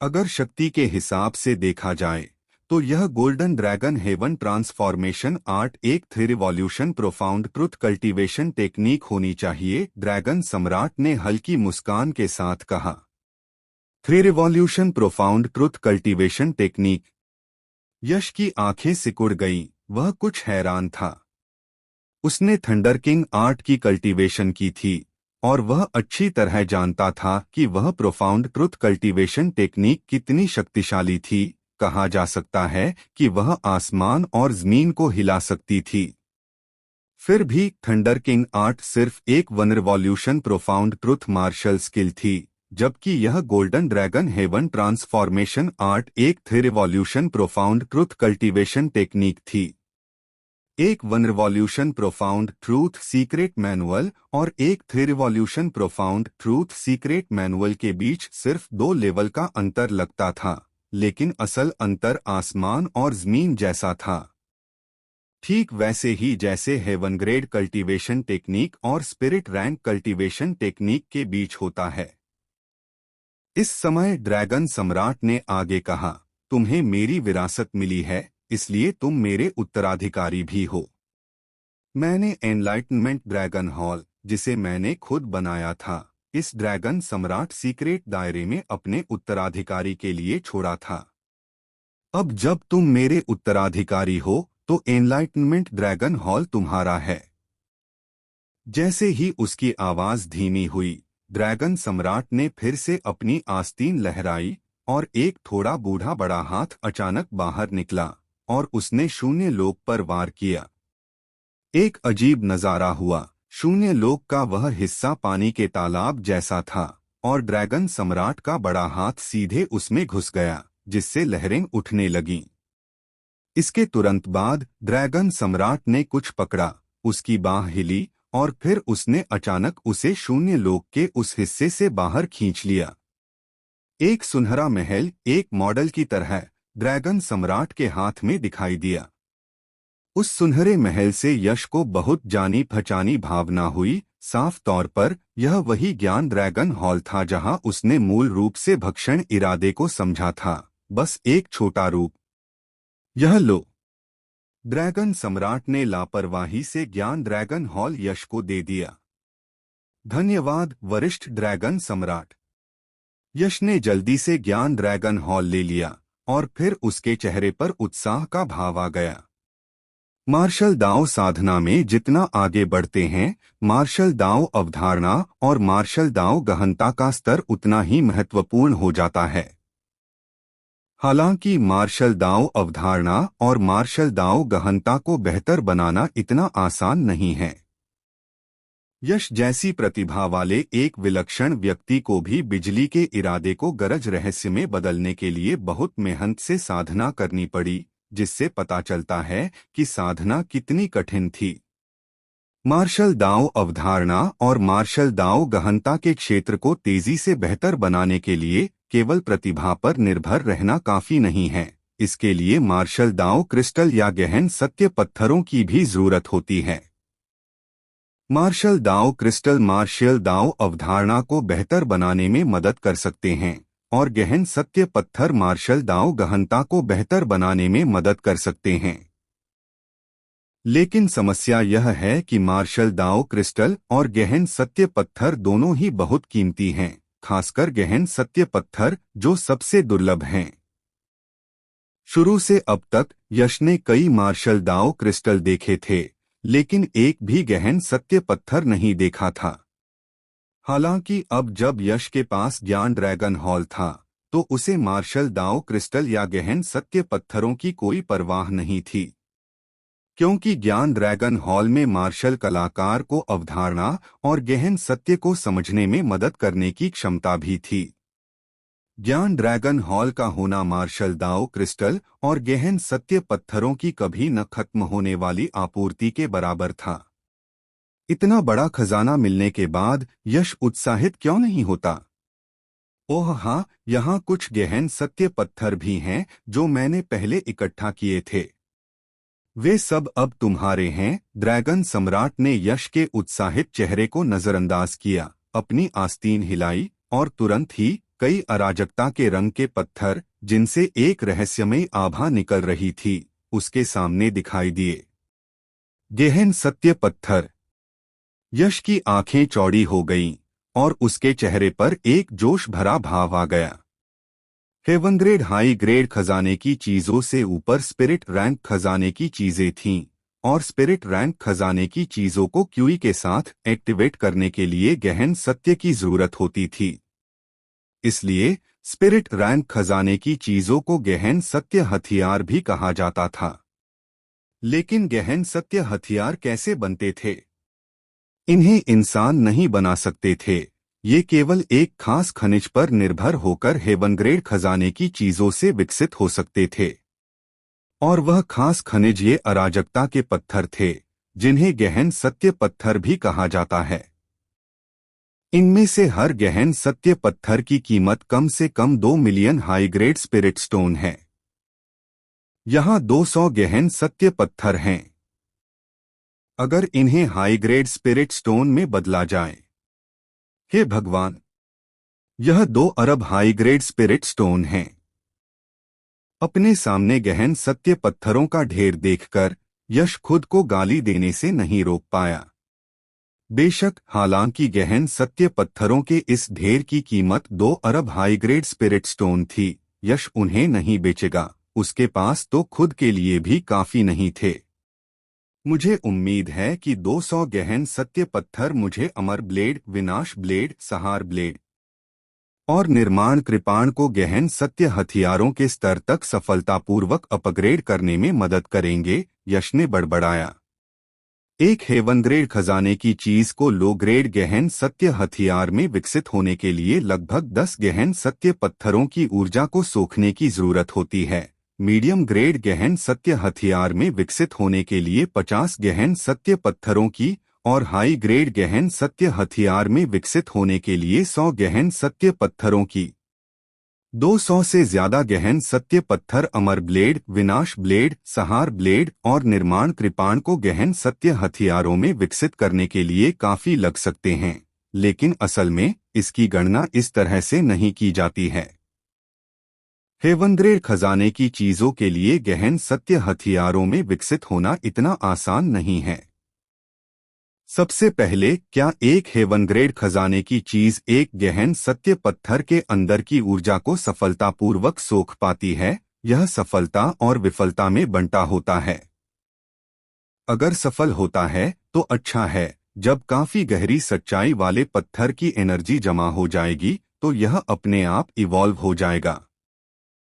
अगर शक्ति के हिसाब से देखा जाए तो यह golden dragon heaven transformation art एक 3 revolution profound truth cultivation technique होनी चाहिए, ड्रैगन सम्राट ने हल्की मुस्कान के साथ कहा। 3 revolution profound truth cultivation technique. Yash की आंखें सिकुड़ गईं, वह कुछ हैरान था। उसने थंडर किंग आर्ट की कल्टीवेशन की थी और वह अच्छी तरह जानता था कि वह प्रोफाउंड ट्रुथ कल्टीवेशन टेक्निक कितनी शक्तिशाली थी। कहा जा सकता है कि वह आसमान और जमीन को हिला सकती थी। फिर भी थंडर किंग आर्ट सिर्फ एक 1 revolution profound truth martial skill थी, जबकि यह golden dragon heaven transformation art एक 3 revolution profound truth cultivation technique थी। एक 1 revolution profound truth secret manual और एक 3 revolution profound truth secret manual के बीच सिर्फ 2 लेवल का अंतर लगता था, लेकिन असल अंतर आसमान और जमीन जैसा था। ठीक वैसे ही जैसे हेवन ग्रेड कल्टीवेशन टेक्निक और स्पिरिट रैंक कल्टीवेशन टेक्निक के बीच होता है। इस समय ड्रैगन सम्राट ने आगे कहा, तुम्हें मेरी विरासत मिली है, इसलिए तुम मेरे उत्तराधिकारी भी हो। मैंने एनलाइटनमेंट ड्रैगन हॉल, जिसे मैंने खुद बनाया था, इस ड्रैगन सम्राट सीक्रेट दायरे में अपने उत्तराधिकारी के लिए छोड़ा था। अब जब तुम मेरे उत्तराधिकारी हो तो एनलाइटनमेंट ड्रैगन हॉल तुम्हारा है। जैसे ही उसकी आवाज धीमी हुई, ड्रैगन सम्राट ने फिर से अपनी आस्तीन लहराई और एक थोड़ा बूढ़ा बड़ा हाथ अचानक बाहर निकला और उसने शून्य लोक पर वार किया। एक अजीब नजारा हुआ। शून्य लोक का वह हिस्सा पानी के तालाब जैसा था और ड्रैगन सम्राट का बड़ा हाथ सीधे उसमें घुस गया, जिससे लहरें उठने लगीं। इसके तुरंत बाद ड्रैगन सम्राट ने कुछ पकड़ा, उसकी बाह हिली और फिर उसने अचानक उसे शून्य लोक के उस हिस्से से बाहर खींच लिया। एक सुनहरा महल एक मॉडल की तरह ड्रैगन सम्राट के हाथ में दिखाई दिया। उस सुनहरे महल से यश को बहुत जानी पहचानी भावना हुई। साफ तौर पर यह वही ज्ञान ड्रैगन हॉल था जहां उसने मूल रूप से भक्षण इरादे को समझा था, बस एक छोटा रूप। यह लो। ड्रैगन सम्राट ने लापरवाही से ज्ञान ड्रैगन हॉल यश को दे दिया। धन्यवाद वरिष्ठ ड्रैगन सम्राट। यश ने जल्दी से ज्ञान ड्रैगन हॉल ले लिया और फिर उसके चेहरे पर उत्साह का भाव आ गया। मार्शल दाओ साधना में जितना आगे बढ़ते हैं, मार्शल दाओ अवधारणा और मार्शल दाओ गहनता का स्तर उतना ही महत्वपूर्ण हो जाता है। हालांकि मार्शल दाओ अवधारणा और मार्शल दाओ गहनता को बेहतर बनाना इतना आसान नहीं है। यश जैसी प्रतिभा वाले एक विलक्षण व्यक्ति को भी बिजली के इरादे को गरज रहस्य में बदलने के लिए बहुत मेहनत से साधना करनी पड़ी, जिससे पता चलता है कि साधना कितनी कठिन थी। मार्शल दाओ अवधारणा और मार्शल दाओ गहनता के क्षेत्र को तेजी से बेहतर बनाने के लिए केवल प्रतिभा पर निर्भर रहना काफी नहीं है। इसके लिए मार्शल दाओ क्रिस्टल या गहन सत्य पत्थरों की भी जरूरत होती है। मार्शल दाओ क्रिस्टल मार्शल दाओ अवधारणा को बेहतर बनाने में मदद कर सकते हैं और गहन सत्य पत्थर मार्शल दाओ गहनता को बेहतर बनाने में मदद कर सकते हैं। लेकिन समस्या यह है कि मार्शल दाओ क्रिस्टल और गहन सत्य पत्थर दोनों ही बहुत कीमती हैं, खासकर गहन सत्य पत्थर जो सबसे दुर्लभ हैं। शुरू से अब तक यश ने कई मार्शल दाओ क्रिस्टल देखे थे, लेकिन एक भी गहन सत्य पत्थर नहीं देखा था। हालांकि अब जब यश के पास ज्ञान ड्रैगन हॉल था, तो उसे मार्शल दाओ क्रिस्टल या गहन सत्य पत्थरों की कोई परवाह नहीं थी, क्योंकि ज्ञान ड्रैगन हॉल में मार्शल कलाकार को अवधारणा और गहन सत्य को समझने में मदद करने की क्षमता भी थी। ज्ञान ड्रैगन हॉल का होना मार्शल दाओ क्रिस्टल और गहन सत्य पत्थरों की कभी न खत्म होने वाली आपूर्ति के बराबर था। इतना बड़ा खजाना मिलने के बाद यश उत्साहित क्यों नहीं होता? ओह हाँ, यहाँ कुछ गहन सत्य पत्थर भी हैं जो मैंने पहले इकट्ठा किए थे। वे सब अब तुम्हारे हैं। ड्रैगन सम्राट ने यश के उत्साहित चेहरे को नजरअंदाज किया, अपनी आस्तीन हिलाई और तुरंत ही कई अराजकता के रंग के पत्थर, जिनसे एक रहस्यमयी आभा निकल रही थी, उसके सामने दिखाई दिए। गहन सत्य पत्थर। यश की आंखें चौड़ी हो गईं और उसके चेहरे पर एक जोश भरा भाव आ गया। हेवन ग्रेड हाई ग्रेड खजाने की चीजों से ऊपर स्पिरिट रैंक खजाने की चीजें थीं, और स्पिरिट रैंक खजाने की चीजों को क्यूई के साथ एक्टिवेट करने के लिए गहन सत्य की जरूरत होती थी। इसलिए स्पिरिट रैंक खजाने की चीजों को गहन सत्य हथियार भी कहा जाता था। लेकिन गहन सत्य हथियार कैसे बनते थे? इन्हें इंसान नहीं बना सकते थे। ये केवल एक खास खनिज पर निर्भर होकर हेवन ग्रेड खजाने की चीजों से विकसित हो सकते थे, और वह खास खनिज ये अराजकता के पत्थर थे, जिन्हें गहन सत्य पत्थर भी कहा जाता है। इनमें से हर गहन सत्य पत्थर की कीमत कम से कम 2 million high grade spirit stone है। यहाँ 200 गहन सत्य पत्थर हैं। अगर इन्हें हाई ग्रेड स्पिरिट स्टोन में बदला जाए, हे भगवान, यह 2 अरब हाई ग्रेड स्पिरिट स्टोन हैं। अपने सामने गहन सत्य पत्थरों का ढेर देखकर यश खुद को गाली देने से नहीं रोक पाया। बेशक, हालांकि गहन सत्य पत्थरों के इस ढेर की कीमत 2 अरब हाई ग्रेड स्पिरिट स्टोन थी, यश उन्हें नहीं बेचेगा, उसके पास तो खुद के लिए भी काफी नहीं थे। मुझे उम्मीद है कि 200 गहन सत्य पत्थर मुझे अमर ब्लेड, विनाश ब्लेड, सहार ब्लेड और निर्माण कृपाण को गहन सत्य हथियारों के स्तर तक सफलतापूर्वक अपग्रेड करने में मदद करेंगे, यश ने बड़बड़ाया। एक हेवन ग्रेड खजाने की चीज को लो ग्रेड गहन सत्य हथियार में विकसित होने के लिए लगभग 10 गहन सत्य पत्थरों की ऊर्जा को सोखने की जरूरत होती है। मीडियम ग्रेड गहन सत्य हथियार में विकसित होने के लिए 50 गहन सत्य पत्थरों की और हाई ग्रेड गहन सत्य हथियार में विकसित होने के लिए 100 गहन सत्य पत्थरों की। 200 से ज्यादा गहन सत्य पत्थर अमर ब्लेड, विनाश ब्लेड, सहार ब्लेड और निर्माण कृपाण को गहन सत्य हथियारों में विकसित करने के लिए काफी लग सकते हैं, लेकिन असल में इसकी गणना इस तरह से नहीं की जाती है। हेवन ग्रेड खजाने की चीजों के लिए गहन सत्य हथियारों में विकसित होना इतना आसान नहीं है। सबसे पहले, क्या एक हेवन ग्रेड खजाने की चीज एक गहन सत्य पत्थर के अंदर की ऊर्जा को सफलतापूर्वक सोख पाती है? यह सफलता और विफलता में बंटा होता है। अगर सफल होता है तो अच्छा है, जब काफी गहरी सच्चाई वाले पत्थर की एनर्जी जमा हो जाएगी तो यह अपने आप इवॉल्व हो जाएगा।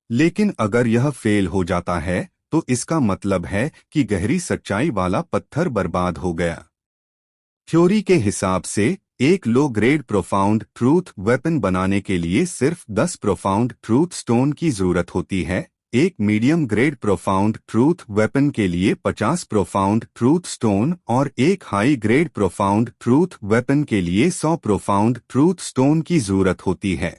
लेकिन अगर यह फेल हो जाता है तो इसका मतलब है कि गहरी सच्चाई वाला पत्थर बर्बाद हो गया। थ्योरी के हिसाब से एक low grade profound truth weapon बनाने के लिए सिर्फ 10 प्रोफाउंड ट्रूथ स्टोन की जरूरत होती है। एक medium grade profound truth weapon के लिए 50 प्रोफाउंड ट्रूथ स्टोन और एक high grade profound truth weapon के लिए 100 प्रोफाउंड ट्रूथ स्टोन की जरूरत होती है।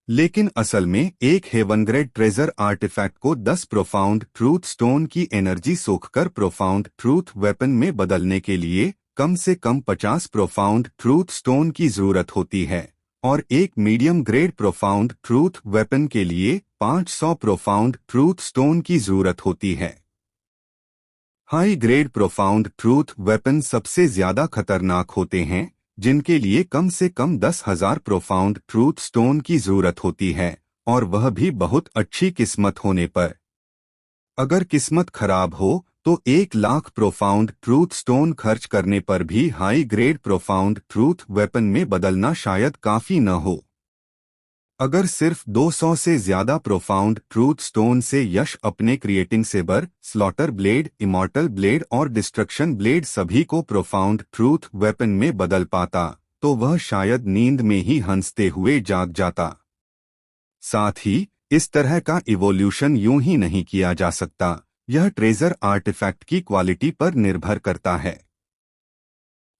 लेकिन असल में एक हेवन ग्रेड ट्रेजर आर्टिफैक्ट को 10 प्रोफाउंड ट्रूथ स्टोन की एनर्जी सोखकर प्रोफाउंड ट्रूथ वेपन में बदलने के लिए कम से कम 50 प्रोफाउंड ट्रूथ स्टोन की जरूरत होती है और एक medium grade profound truth weapon के लिए 500 प्रोफाउंड ट्रूथ स्टोन की जरूरत होती है। High grade profound truth weapon सबसे ज्यादा खतरनाक होते हैं, जिनके लिए कम से कम 10,000 प्रोफाउंड ट्रूथ स्टोन की जरूरत होती है, और वह भी बहुत अच्छी किस्मत होने पर। अगर किस्मत खराब हो तो 1,00,000 प्रोफाउंड ट्रूथ स्टोन खर्च करने पर भी high grade profound truth weapon में बदलना शायद काफी न हो। अगर सिर्फ 200 से ज्यादा प्रोफाउंड ट्रूथ स्टोन से यश अपने creating saber, slaughter blade, immortal blade और डिस्ट्रक्शन ब्लेड सभी को प्रोफाउंड ट्रूथ वेपन में बदल पाता तो वह शायद नींद में ही हंसते हुए जाग जाता। साथ ही इस तरह का इवोल्यूशन यूं ही नहीं किया जा सकता, यह ट्रेजर आर्टिफैक्ट की क्वालिटी पर निर्भर करता है।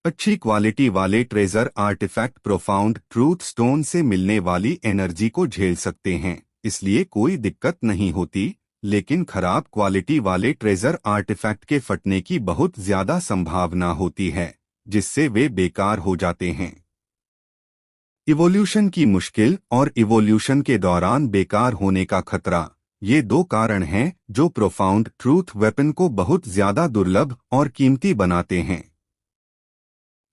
अच्छी क्वालिटी वाले treasure artifact profound truth stone से मिलने वाली एनर्जी को झेल सकते हैं, इसलिए कोई दिक्कत नहीं होती, लेकिन खराब क्वालिटी वाले ट्रेजर आर्टिफैक्ट के फटने की बहुत ज्यादा संभावना होती है, जिससे वे बेकार हो जाते हैं। इवोल्यूशन की मुश्किल और इवोल्यूशन के दौरान बेकार होने का खतरा, ये दो कारण हैं जो प्रोफाउंड ट्रूथ वेपन को बहुत ज्यादा दुर्लभ और कीमती बनाते हैं।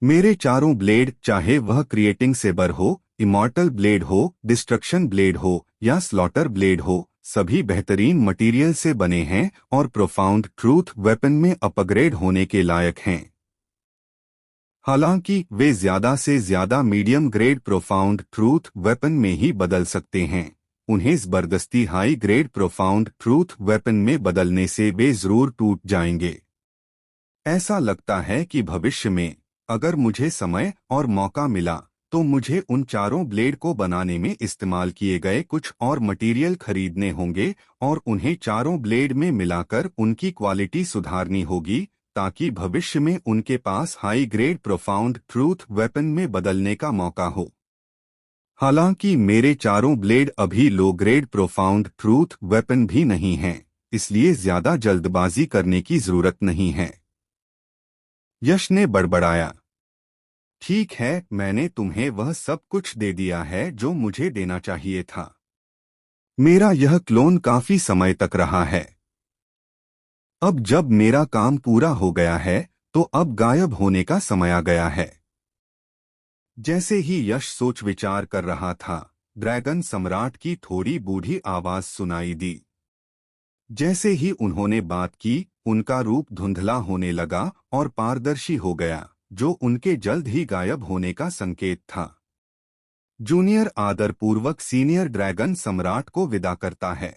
मेरे चारों ब्लेड, चाहे वह क्रिएटिंग सेबर हो, इमॉर्टल ब्लेड हो, डिस्ट्रक्शन ब्लेड हो या स्लॉटर ब्लेड हो, सभी बेहतरीन मटेरियल से बने हैं और प्रोफाउंड ट्रूथ वेपन में अपग्रेड होने के लायक हैं। हालांकि वे ज्यादा से ज्यादा medium grade profound truth weapon में ही बदल सकते हैं, उन्हें जबरदस्ती high grade profound truth weapon में बदलने से वे जरूर टूट जाएंगे। ऐसा लगता है कि भविष्य में अगर मुझे समय और मौका मिला तो मुझे उन चारों ब्लेड को बनाने में इस्तेमाल किए गए कुछ और मटेरियल खरीदने होंगे और उन्हें चारों ब्लेड में मिलाकर उनकी क्वालिटी सुधारनी होगी, ताकि भविष्य में उनके पास high grade profound truth weapon में बदलने का मौका हो। हालांकि मेरे चारों ब्लेड अभी low grade profound truth weapon भी नहीं हैं, इसलिए ज्यादा जल्दबाजी करने की जरूरत नहीं है, यश ने बड़बड़ाया। ठीक है, मैंने तुम्हें वह सब कुछ दे दिया है जो मुझे देना चाहिए था। मेरा यह क्लोन काफी समय तक रहा है। अब जब मेरा काम पूरा हो गया है तो अब गायब होने का समय आ गया है। जैसे ही यश सोच विचार कर रहा था, ड्रैगन सम्राट की थोड़ी बूढ़ी आवाज सुनाई दी। जैसे ही उन्होंने बात की, उनका रूप धुंधला होने लगा और पारदर्शी हो गया, जो उनके जल्द ही गायब होने का संकेत था। जूनियर आदरपूर्वक सीनियर ड्रैगन सम्राट को विदा करता है।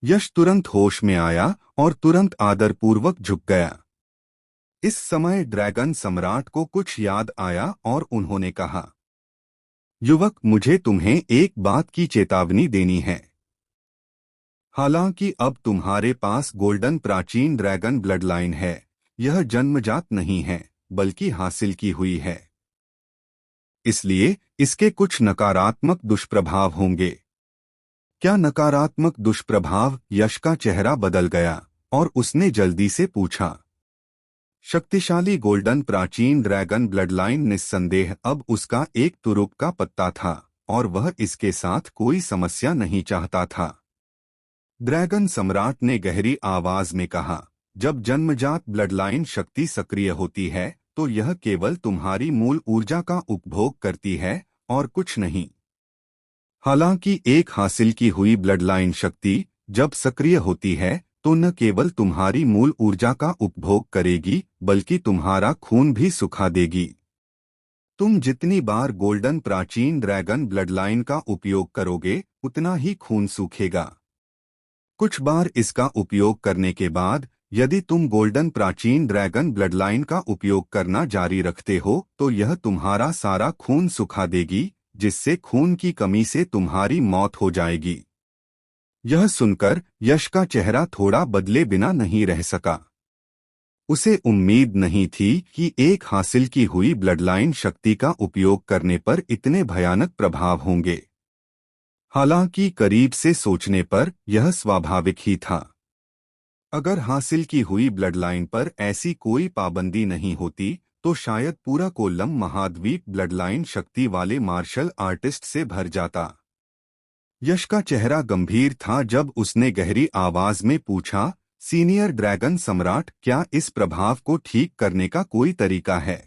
यश तुरंत होश में आया और तुरंत आदरपूर्वक झुक गया। इस समय ड्रैगन सम्राट को कुछ याद आया और उन्होंने कहा, युवक, मुझे तुम्हें एक बात की चेतावनी देनी है। हालांकि अब तुम्हारे पास गोल्डन प्राचीन ड्रैगन ब्लड लाइन है, यह जन्मजात नहीं है बल्कि हासिल की हुई है। इसलिए इसके कुछ नकारात्मक दुष्प्रभाव होंगे। क्या नकारात्मक दुष्प्रभाव? यश का चेहरा बदल गया और उसने जल्दी से पूछा। शक्तिशाली गोल्डन प्राचीन ड्रैगन ब्लड लाइन निस्संदेह अब उसका एक तुरुप का पत्ता था और वह इसके साथ कोई समस्या नहीं चाहता था। ड्रैगन सम्राट ने गहरी आवाज में कहा, जब जन्मजात ब्लड लाइन शक्ति सक्रिय होती है तो यह केवल तुम्हारी मूल ऊर्जा का उपभोग करती है और कुछ नहीं। हालांकि एक हासिल की हुई ब्लड लाइन शक्ति जब सक्रिय होती है तो न केवल तुम्हारी मूल ऊर्जा का उपभोग करेगी बल्कि तुम्हारा खून भी सुखा देगी। तुम जितनी बार गोल्डन प्राचीन ड्रैगन ब्लड लाइन का उपयोग करोगे उतना ही खून सूखेगा। कुछ बार इसका उपयोग करने के बाद यदि तुम गोल्डन प्राचीन ड्रैगन ब्लड लाइन का उपयोग करना जारी रखते हो तो यह तुम्हारा सारा खून सुखा देगी, जिससे खून की कमी से तुम्हारी मौत हो जाएगी। यह सुनकर यश का चेहरा थोड़ा बदले बिना नहीं रह सका। उसे उम्मीद नहीं थी कि एक हासिल की हुई ब्लड लाइन शक्ति का उपयोग करने पर इतने भयानक प्रभाव होंगे। हालांकि करीब से सोचने पर यह स्वाभाविक ही था। अगर हासिल की हुई ब्लड लाइन पर ऐसी कोई पाबंदी नहीं होती तो शायद पूरा कोल्लम महाद्वीप ब्लड लाइन शक्ति वाले मार्शल आर्टिस्ट से भर जाता। यश का चेहरा गंभीर था जब उसने गहरी आवाज में पूछा, सीनियर ड्रैगन सम्राट, क्या इस प्रभाव को ठीक करने का कोई तरीका है?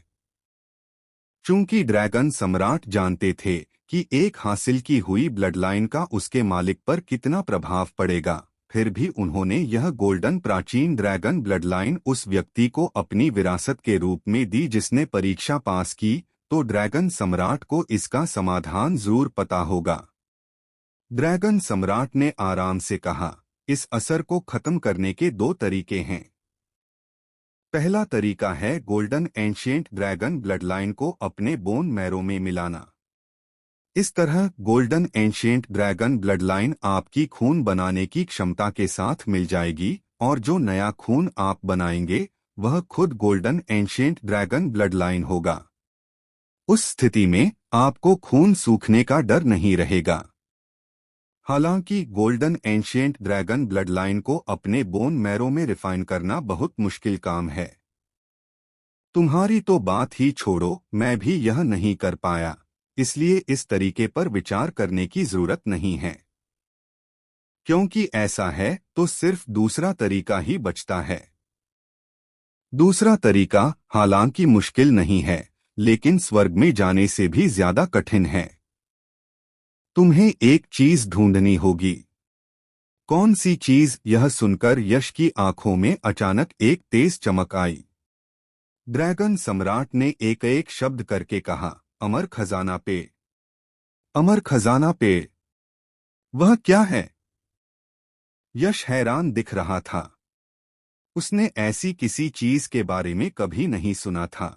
चूंकि ड्रैगन सम्राट जानते थे कि एक हासिल की हुई ब्लड लाइन का उसके मालिक पर कितना प्रभाव पड़ेगा, फिर भी उन्होंने यह गोल्डन प्राचीन ड्रैगन ब्लड लाइन उस व्यक्ति को अपनी विरासत के रूप में दी जिसने परीक्षा पास की, तो ड्रैगन सम्राट को इसका समाधान जरूर पता होगा। ड्रैगन सम्राट ने आराम से कहा, इस असर को खत्म करने के दो तरीके हैं। पहला तरीका है golden ancient dragon blood line को अपने बोन मैरो में मिलाना। इस तरह golden ancient dragon blood line आपकी खून बनाने की क्षमता के साथ मिल जाएगी और जो नया खून आप बनाएंगे वह खुद golden ancient dragon blood line होगा। उस स्थिति में आपको खून सूखने का डर नहीं रहेगा। हालांकि golden ancient dragon blood line को अपने बोन मैरो में रिफाइन करना बहुत मुश्किल काम है। तुम्हारी तो बात ही छोड़ो, मैं भी यह नहीं कर पाया, इसलिए इस तरीके पर विचार करने की जरूरत नहीं है। क्योंकि ऐसा है तो सिर्फ दूसरा तरीका ही बचता है। दूसरा तरीका हालांकि मुश्किल नहीं है, लेकिन स्वर्ग में जाने से भी ज्यादा कठिन है। तुम्हें एक चीज ढूंढनी होगी। कौन सी चीज? यह सुनकर यश की आंखों में अचानक एक तेज चमक आई। ड्रैगन सम्राट ने एक एक शब्द करके कहा, अमर खजाना पेड़। अमर खजाना पेड़? वह क्या है? यश हैरान दिख रहा था। उसने ऐसी किसी चीज के बारे में कभी नहीं सुना था।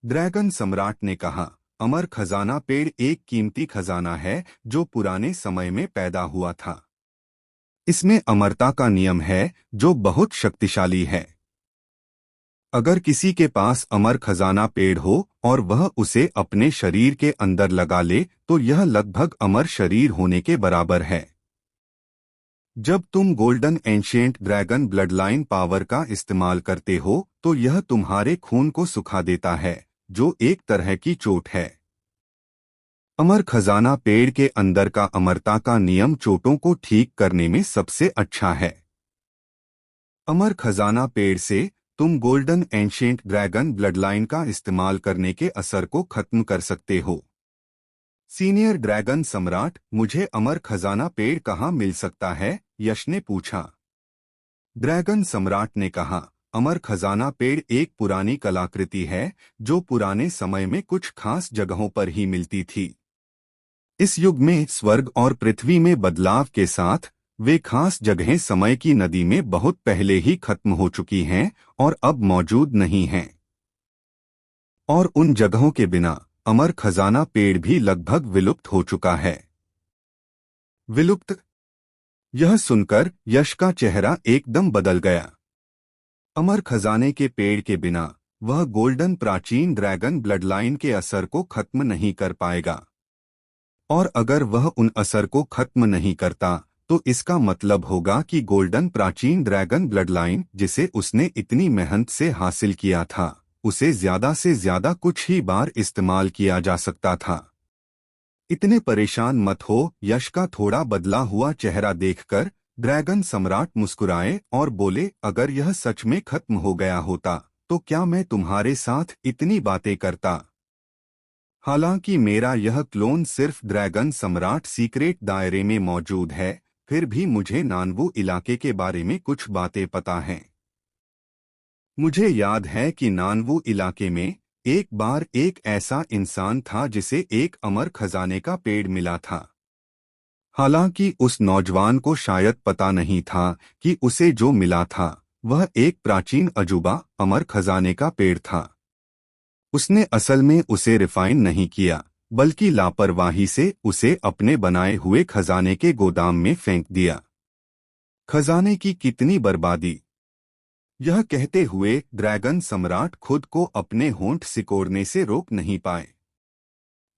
ड्रैगन सम्राट ने कहा, अमर खजाना पेड़ एक कीमती खजाना है जो पुराने समय में पैदा हुआ था। इसमें अमरता का नियम है जो बहुत शक्तिशाली है। अगर किसी के पास अमर खजाना पेड़ हो और वह उसे अपने शरीर के अंदर लगा ले तो यह लगभग अमर शरीर होने के बराबर है। जब तुम golden ancient dragon blood line power का इस्तेमाल करते हो तो यह तुम्हारे खून को सुखा देता है, जो एक तरह की चोट है। अमर खजाना पेड़ के अंदर का अमरता का नियम चोटों को ठीक करने में सबसे अच्छा है। अमर खजाना पेड़ से तुम golden ancient dragon blood line का इस्तेमाल करने के असर को खत्म कर सकते हो। सीनियर ड्रैगन सम्राट, मुझे अमर खजाना पेड़ कहाँ मिल सकता है? यश ने पूछा। ड्रैगन सम्राट ने कहा, अमर खजाना पेड़ एक पुरानी कलाकृति है जो पुराने समय में कुछ खास जगहों पर ही मिलती थी। इस युग में स्वर्ग और पृथ्वी में बदलाव के साथ वे खास जगहें समय की नदी में बहुत पहले ही खत्म हो चुकी हैं और अब मौजूद नहीं हैं। और उन जगहों के बिना अमर खजाना पेड़ भी लगभग विलुप्त हो चुका है। विलुप्त? यह सुनकर यश का चेहरा एकदम बदल गया। अमर खजाने के पेड़ के बिना वह गोल्डन प्राचीन ड्रैगन ब्लडलाइन के असर को खत्म नहीं कर पाएगा। और अगर वह उन असर को खत्म नहीं करता तो इसका मतलब होगा कि गोल्डन प्राचीन ड्रैगन ब्लडलाइन जिसे उसने इतनी मेहनत से हासिल किया था उसे ज्यादा से ज्यादा कुछ ही बार इस्तेमाल किया जा सकता था। इतने परेशान मत हो। यश का थोड़ा बदला हुआ चेहरा देखकर ड्रैगन सम्राट मुस्कुराए और बोले, अगर यह सच में खत्म हो गया होता तो क्या मैं तुम्हारे साथ इतनी बातें करता। हालांकि मेरा यह क्लोन सिर्फ ड्रैगन सम्राट सीक्रेट दायरे में मौजूद है, फिर भी मुझे नानवू इलाके के बारे में कुछ बातें पता हैं। मुझे याद है कि नानवू इलाके में एक बार एक ऐसा इंसान था जिसे एक अमर खजाने का पेड़ मिला था। हालांकि उस नौजवान को शायद पता नहीं था कि उसे जो मिला था वह एक प्राचीन अजूबा अमर खजाने का पेड़ था। उसने असल में उसे रिफाइन नहीं किया बल्कि लापरवाही से उसे अपने बनाए हुए खजाने के गोदाम में फेंक दिया। खजाने की कितनी बर्बादी। यह कहते हुए ड्रैगन सम्राट खुद को अपने होंठ सिकोड़ने से रोक नहीं पाए।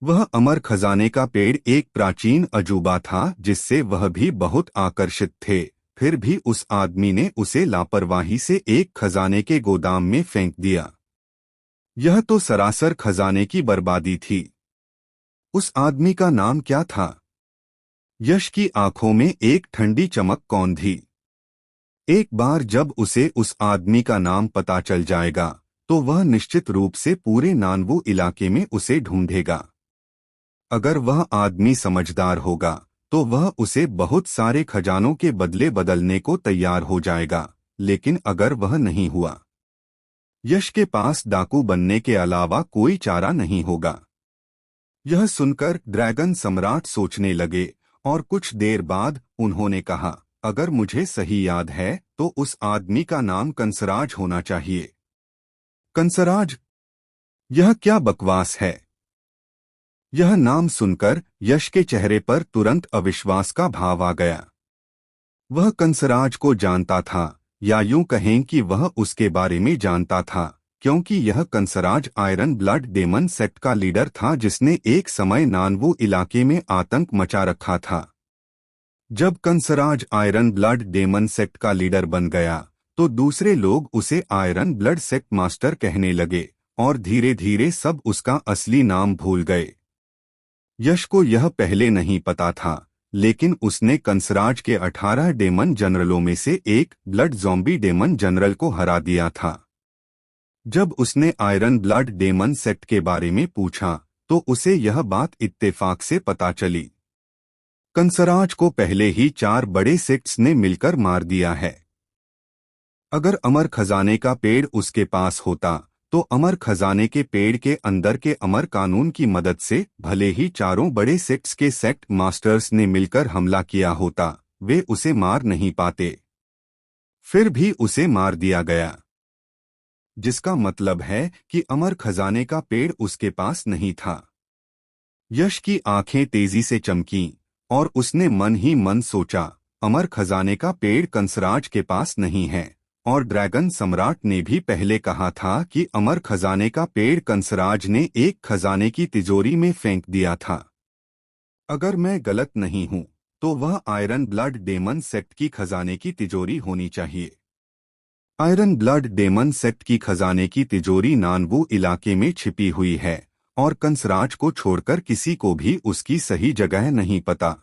वह अमर खजाने का पेड़ एक प्राचीन अजूबा था जिससे वह भी बहुत आकर्षित थे, फिर भी उस आदमी ने उसे लापरवाही से एक खजाने के गोदाम में फेंक दिया। यह तो सरासर खजाने की बर्बादी थी। उस आदमी का नाम क्या था? यश की आंखों में एक ठंडी चमक कौंध थी। एक बार जब उसे उस आदमी का नाम पता चल जाएगा तो वह निश्चित रूप से पूरे नानवू इलाके में उसे ढूंढेगा। अगर वह आदमी समझदार होगा तो वह उसे बहुत सारे खजानों के बदले बदलने को तैयार हो जाएगा, लेकिन अगर वह नहीं हुआ, यश के पास डाकू बनने के अलावा कोई चारा नहीं होगा। यह सुनकर ड्रैगन सम्राट सोचने लगे और कुछ देर बाद उन्होंने कहा, अगर मुझे सही याद है तो उस आदमी का नाम कंसराज होना चाहिए। कंसराज? यह क्या बकवास है। यह नाम सुनकर यश के चेहरे पर तुरंत अविश्वास का भाव आ गया। वह कंसराज को जानता था, या यूं कहें कि वह उसके बारे में जानता था, क्योंकि यह Kansraj iron blood demon sect का लीडर था जिसने एक समय नानवू इलाके में आतंक मचा रखा था। जब Kansraj iron blood demon sect का लीडर बन गया तो दूसरे लोग उसे आयरन ब्लड सेक्ट मास्टर कहने लगे और धीरे धीरे सब उसका असली नाम भूल गए। यश को यह पहले नहीं पता था, लेकिन उसने कंसराज के 18 डेमन जनरलों में से एक ब्लड ज़ॉम्बी डेमन जनरल को हरा दिया था। जब उसने आयरन ब्लड डेमन सेक्ट के बारे में पूछा तो उसे यह बात इत्तेफाक से पता चली। कंसराज को पहले ही 4 बड़े सेक्ट्स ने मिलकर मार दिया है। अगर अमर खजाने का पेड़ उसके पास होता तो अमर खजाने के पेड़ के अंदर के अमर कानून की मदद से भले ही 4 बड़े सेक्ट्स के सेक्ट मास्टर्स ने मिलकर हमला किया होता, वे उसे मार नहीं पाते। फिर भी उसे मार दिया गया, जिसका मतलब है कि अमर खजाने का पेड़ उसके पास नहीं था। यश की आंखें तेजी से चमकीं और उसने मन ही मन सोचा, अमर खजाने का पेड़ कंसराज के पास नहीं है, और ड्रैगन सम्राट ने भी पहले कहा था कि अमर खजाने का पेड़ कंसराज ने एक खजाने की तिजोरी में फेंक दिया था। अगर मैं गलत नहीं हूं तो वह आयरन ब्लड डेमन सेक्ट की खजाने की तिजोरी होनी चाहिए। आयरन ब्लड डेमन सेक्ट की खजाने की तिजोरी नानवू इलाके में छिपी हुई है और कंसराज को छोड़कर किसी को भी उसकी सही जगह नहीं पता।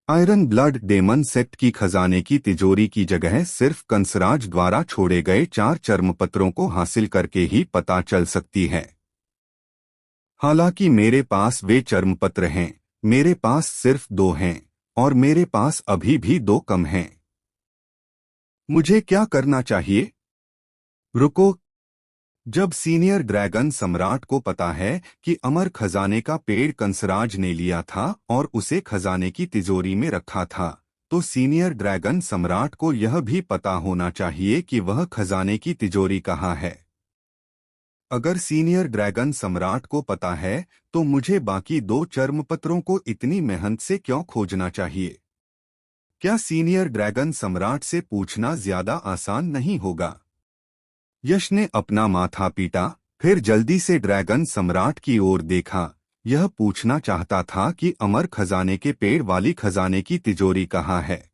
आयरन ब्लड डेमन सेक्ट की खजाने की तिजोरी की जगह सिर्फ कंसराज द्वारा छोड़े गए 4 चर्मपत्रों को हासिल करके ही पता चल सकती है। हालांकि मेरे पास वे चर्मपत्र हैं, मेरे पास सिर्फ 2 हैं और मेरे पास अभी भी 2 कम हैं। मुझे क्या करना चाहिए? रुको। जब सीनियर ड्रैगन सम्राट को पता है कि अमर खजाने का पेड़ कंसराज ने लिया था और उसे खजाने की तिजोरी में रखा था, तो सीनियर ड्रैगन सम्राट को यह भी पता होना चाहिए कि वह खजाने की तिजोरी कहाँ है। अगर सीनियर ड्रैगन सम्राट को पता है तो मुझे बाकी 2 चर्मपत्रों को इतनी मेहनत से क्यों खोजना चाहिए? क्या सीनियर ड्रैगन सम्राट से पूछना ज्यादा आसान नहीं होगा? यश ने अपना माथा पीटा, फिर जल्दी से ड्रैगन सम्राट की ओर देखा। यह पूछना चाहता था कि अमर खजाने के पेड़ वाली खजाने की तिजोरी कहाँ है।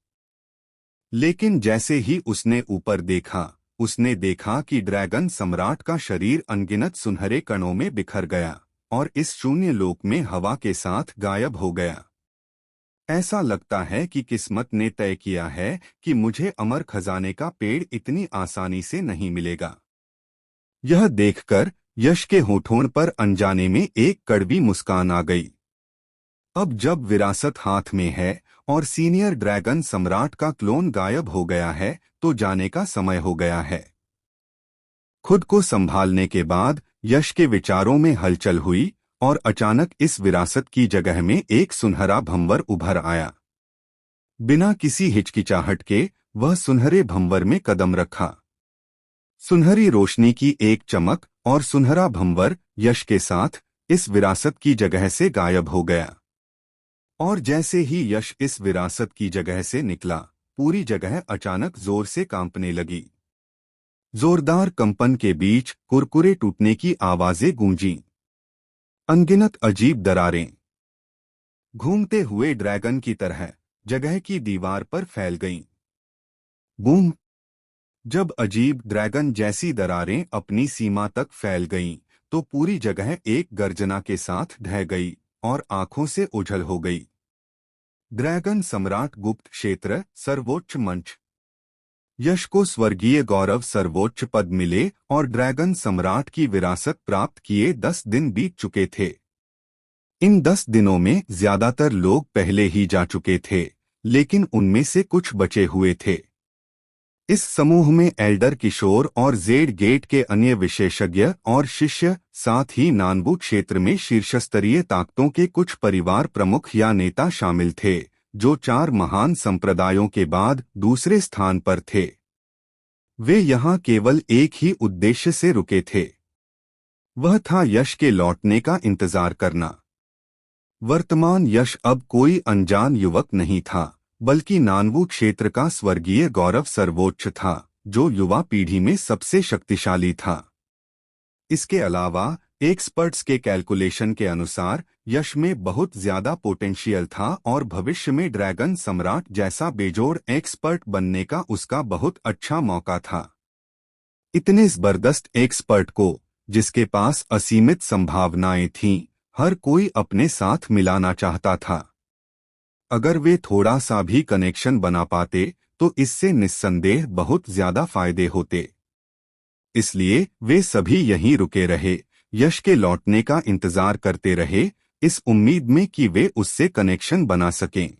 लेकिन जैसे ही उसने ऊपर देखा, उसने देखा कि ड्रैगन सम्राट का शरीर अनगिनत सुनहरे कणों में बिखर गया और इस शून्य लोक में हवा के साथ गायब हो गया। ऐसा लगता है कि किस्मत ने तय किया है कि मुझे अमर खजाने का पेड़ इतनी आसानी से नहीं मिलेगा। यह देखकर यश के होठों पर अनजाने में एक कड़वी मुस्कान आ गई। अब जब विरासत हाथ में है और सीनियर ड्रैगन सम्राट का क्लोन गायब हो गया है, तो जाने का समय हो गया है। खुद को संभालने के बाद यश के विचारों में हलचल हुई और अचानक इस विरासत की जगह में एक सुनहरा भंवर उभर आया। बिना किसी हिचकिचाहट के वह सुनहरे भंवर में कदम रखा। सुनहरी रोशनी की एक चमक और सुनहरा भंवर यश के साथ इस विरासत की जगह से गायब हो गया। और जैसे ही यश इस विरासत की जगह से निकला, पूरी जगह अचानक जोर से कांपने लगी। जोरदार कंपन के बीच कुरकुरे टूटने की आवाजें गूंजीं। अनगिनत अजीब दरारें घूमते हुए ड्रैगन की तरह जगह की दीवार पर फैल गईं। बूम! जब अजीब ड्रैगन जैसी दरारें अपनी सीमा तक फैल गईं, तो पूरी जगह एक गर्जना के साथ ढह गई और आंखों से ओझल हो गई। ड्रैगन सम्राट गुप्त क्षेत्र सर्वोच्च मंच। यश को स्वर्गीय गौरव सर्वोच्च पद मिले और ड्रैगन सम्राट की विरासत प्राप्त किए 10 दिन बीत चुके थे। इन 10 दिनों में ज्यादातर लोग पहले ही जा चुके थे, लेकिन उनमें से कुछ बचे हुए थे। इस समूह में एल्डर किशोर और जेड गेट के अन्य विशेषज्ञ और शिष्य, साथ ही नानबू क्षेत्र में शीर्षस्तरीय ताकतों के कुछ परिवार प्रमुख या नेता शामिल थे, जो 4 महान संप्रदायों के बाद दूसरे स्थान पर थे। वे यहाँ केवल एक ही उद्देश्य से रुके थे। वह था यश के लौटने का इंतजार करना। वर्तमान यश अब कोई अनजान युवक नहीं था, बल्कि नानवू क्षेत्र का स्वर्गीय गौरव सर्वोच्च था, जो युवा पीढ़ी में सबसे शक्तिशाली था। इसके अलावा एक्सपर्ट्स के कैलकुलेशन के अनुसार यश में बहुत ज्यादा पोटेंशियल था और भविष्य में ड्रैगन सम्राट जैसा बेजोड़ एक्सपर्ट बनने का उसका बहुत अच्छा मौका था। इतने जबरदस्त एक्सपर्ट को, जिसके पास असीमित संभावनाएं थीं, हर कोई अपने साथ मिलाना चाहता था। अगर वे थोड़ा सा भी कनेक्शन बना पाते तो इससे निस्संदेह बहुत ज्यादा फायदे होते। इसलिए वे सभी यहीं रुके रहे, यश के लौटने का इंतजार करते रहे, इस उम्मीद में कि वे उससे कनेक्शन बना सकें।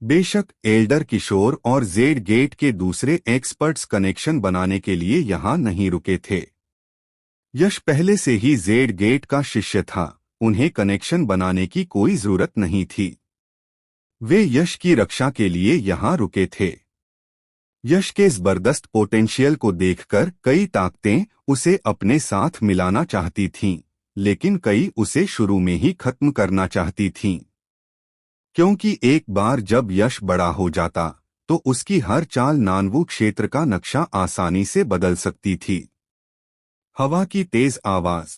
बेशक एल्डर किशोर और जेड गेट के दूसरे एक्सपर्ट्स कनेक्शन बनाने के लिए यहां नहीं रुके थे। यश पहले से ही जेड गेट का शिष्य था, उन्हें कनेक्शन बनाने की कोई जरूरत नहीं थी। वे यश की रक्षा के लिए यहां रुके थे। यश के जबरदस्त पोटेंशियल को देखकर कई ताकतें उसे अपने साथ मिलाना चाहती थीं, लेकिन कई उसे शुरू में ही खत्म करना चाहती थीं। क्योंकि एक बार जब यश बड़ा हो जाता तो उसकी हर चाल नानवू क्षेत्र का नक्शा आसानी से बदल सकती थी। हवा की तेज आवाज।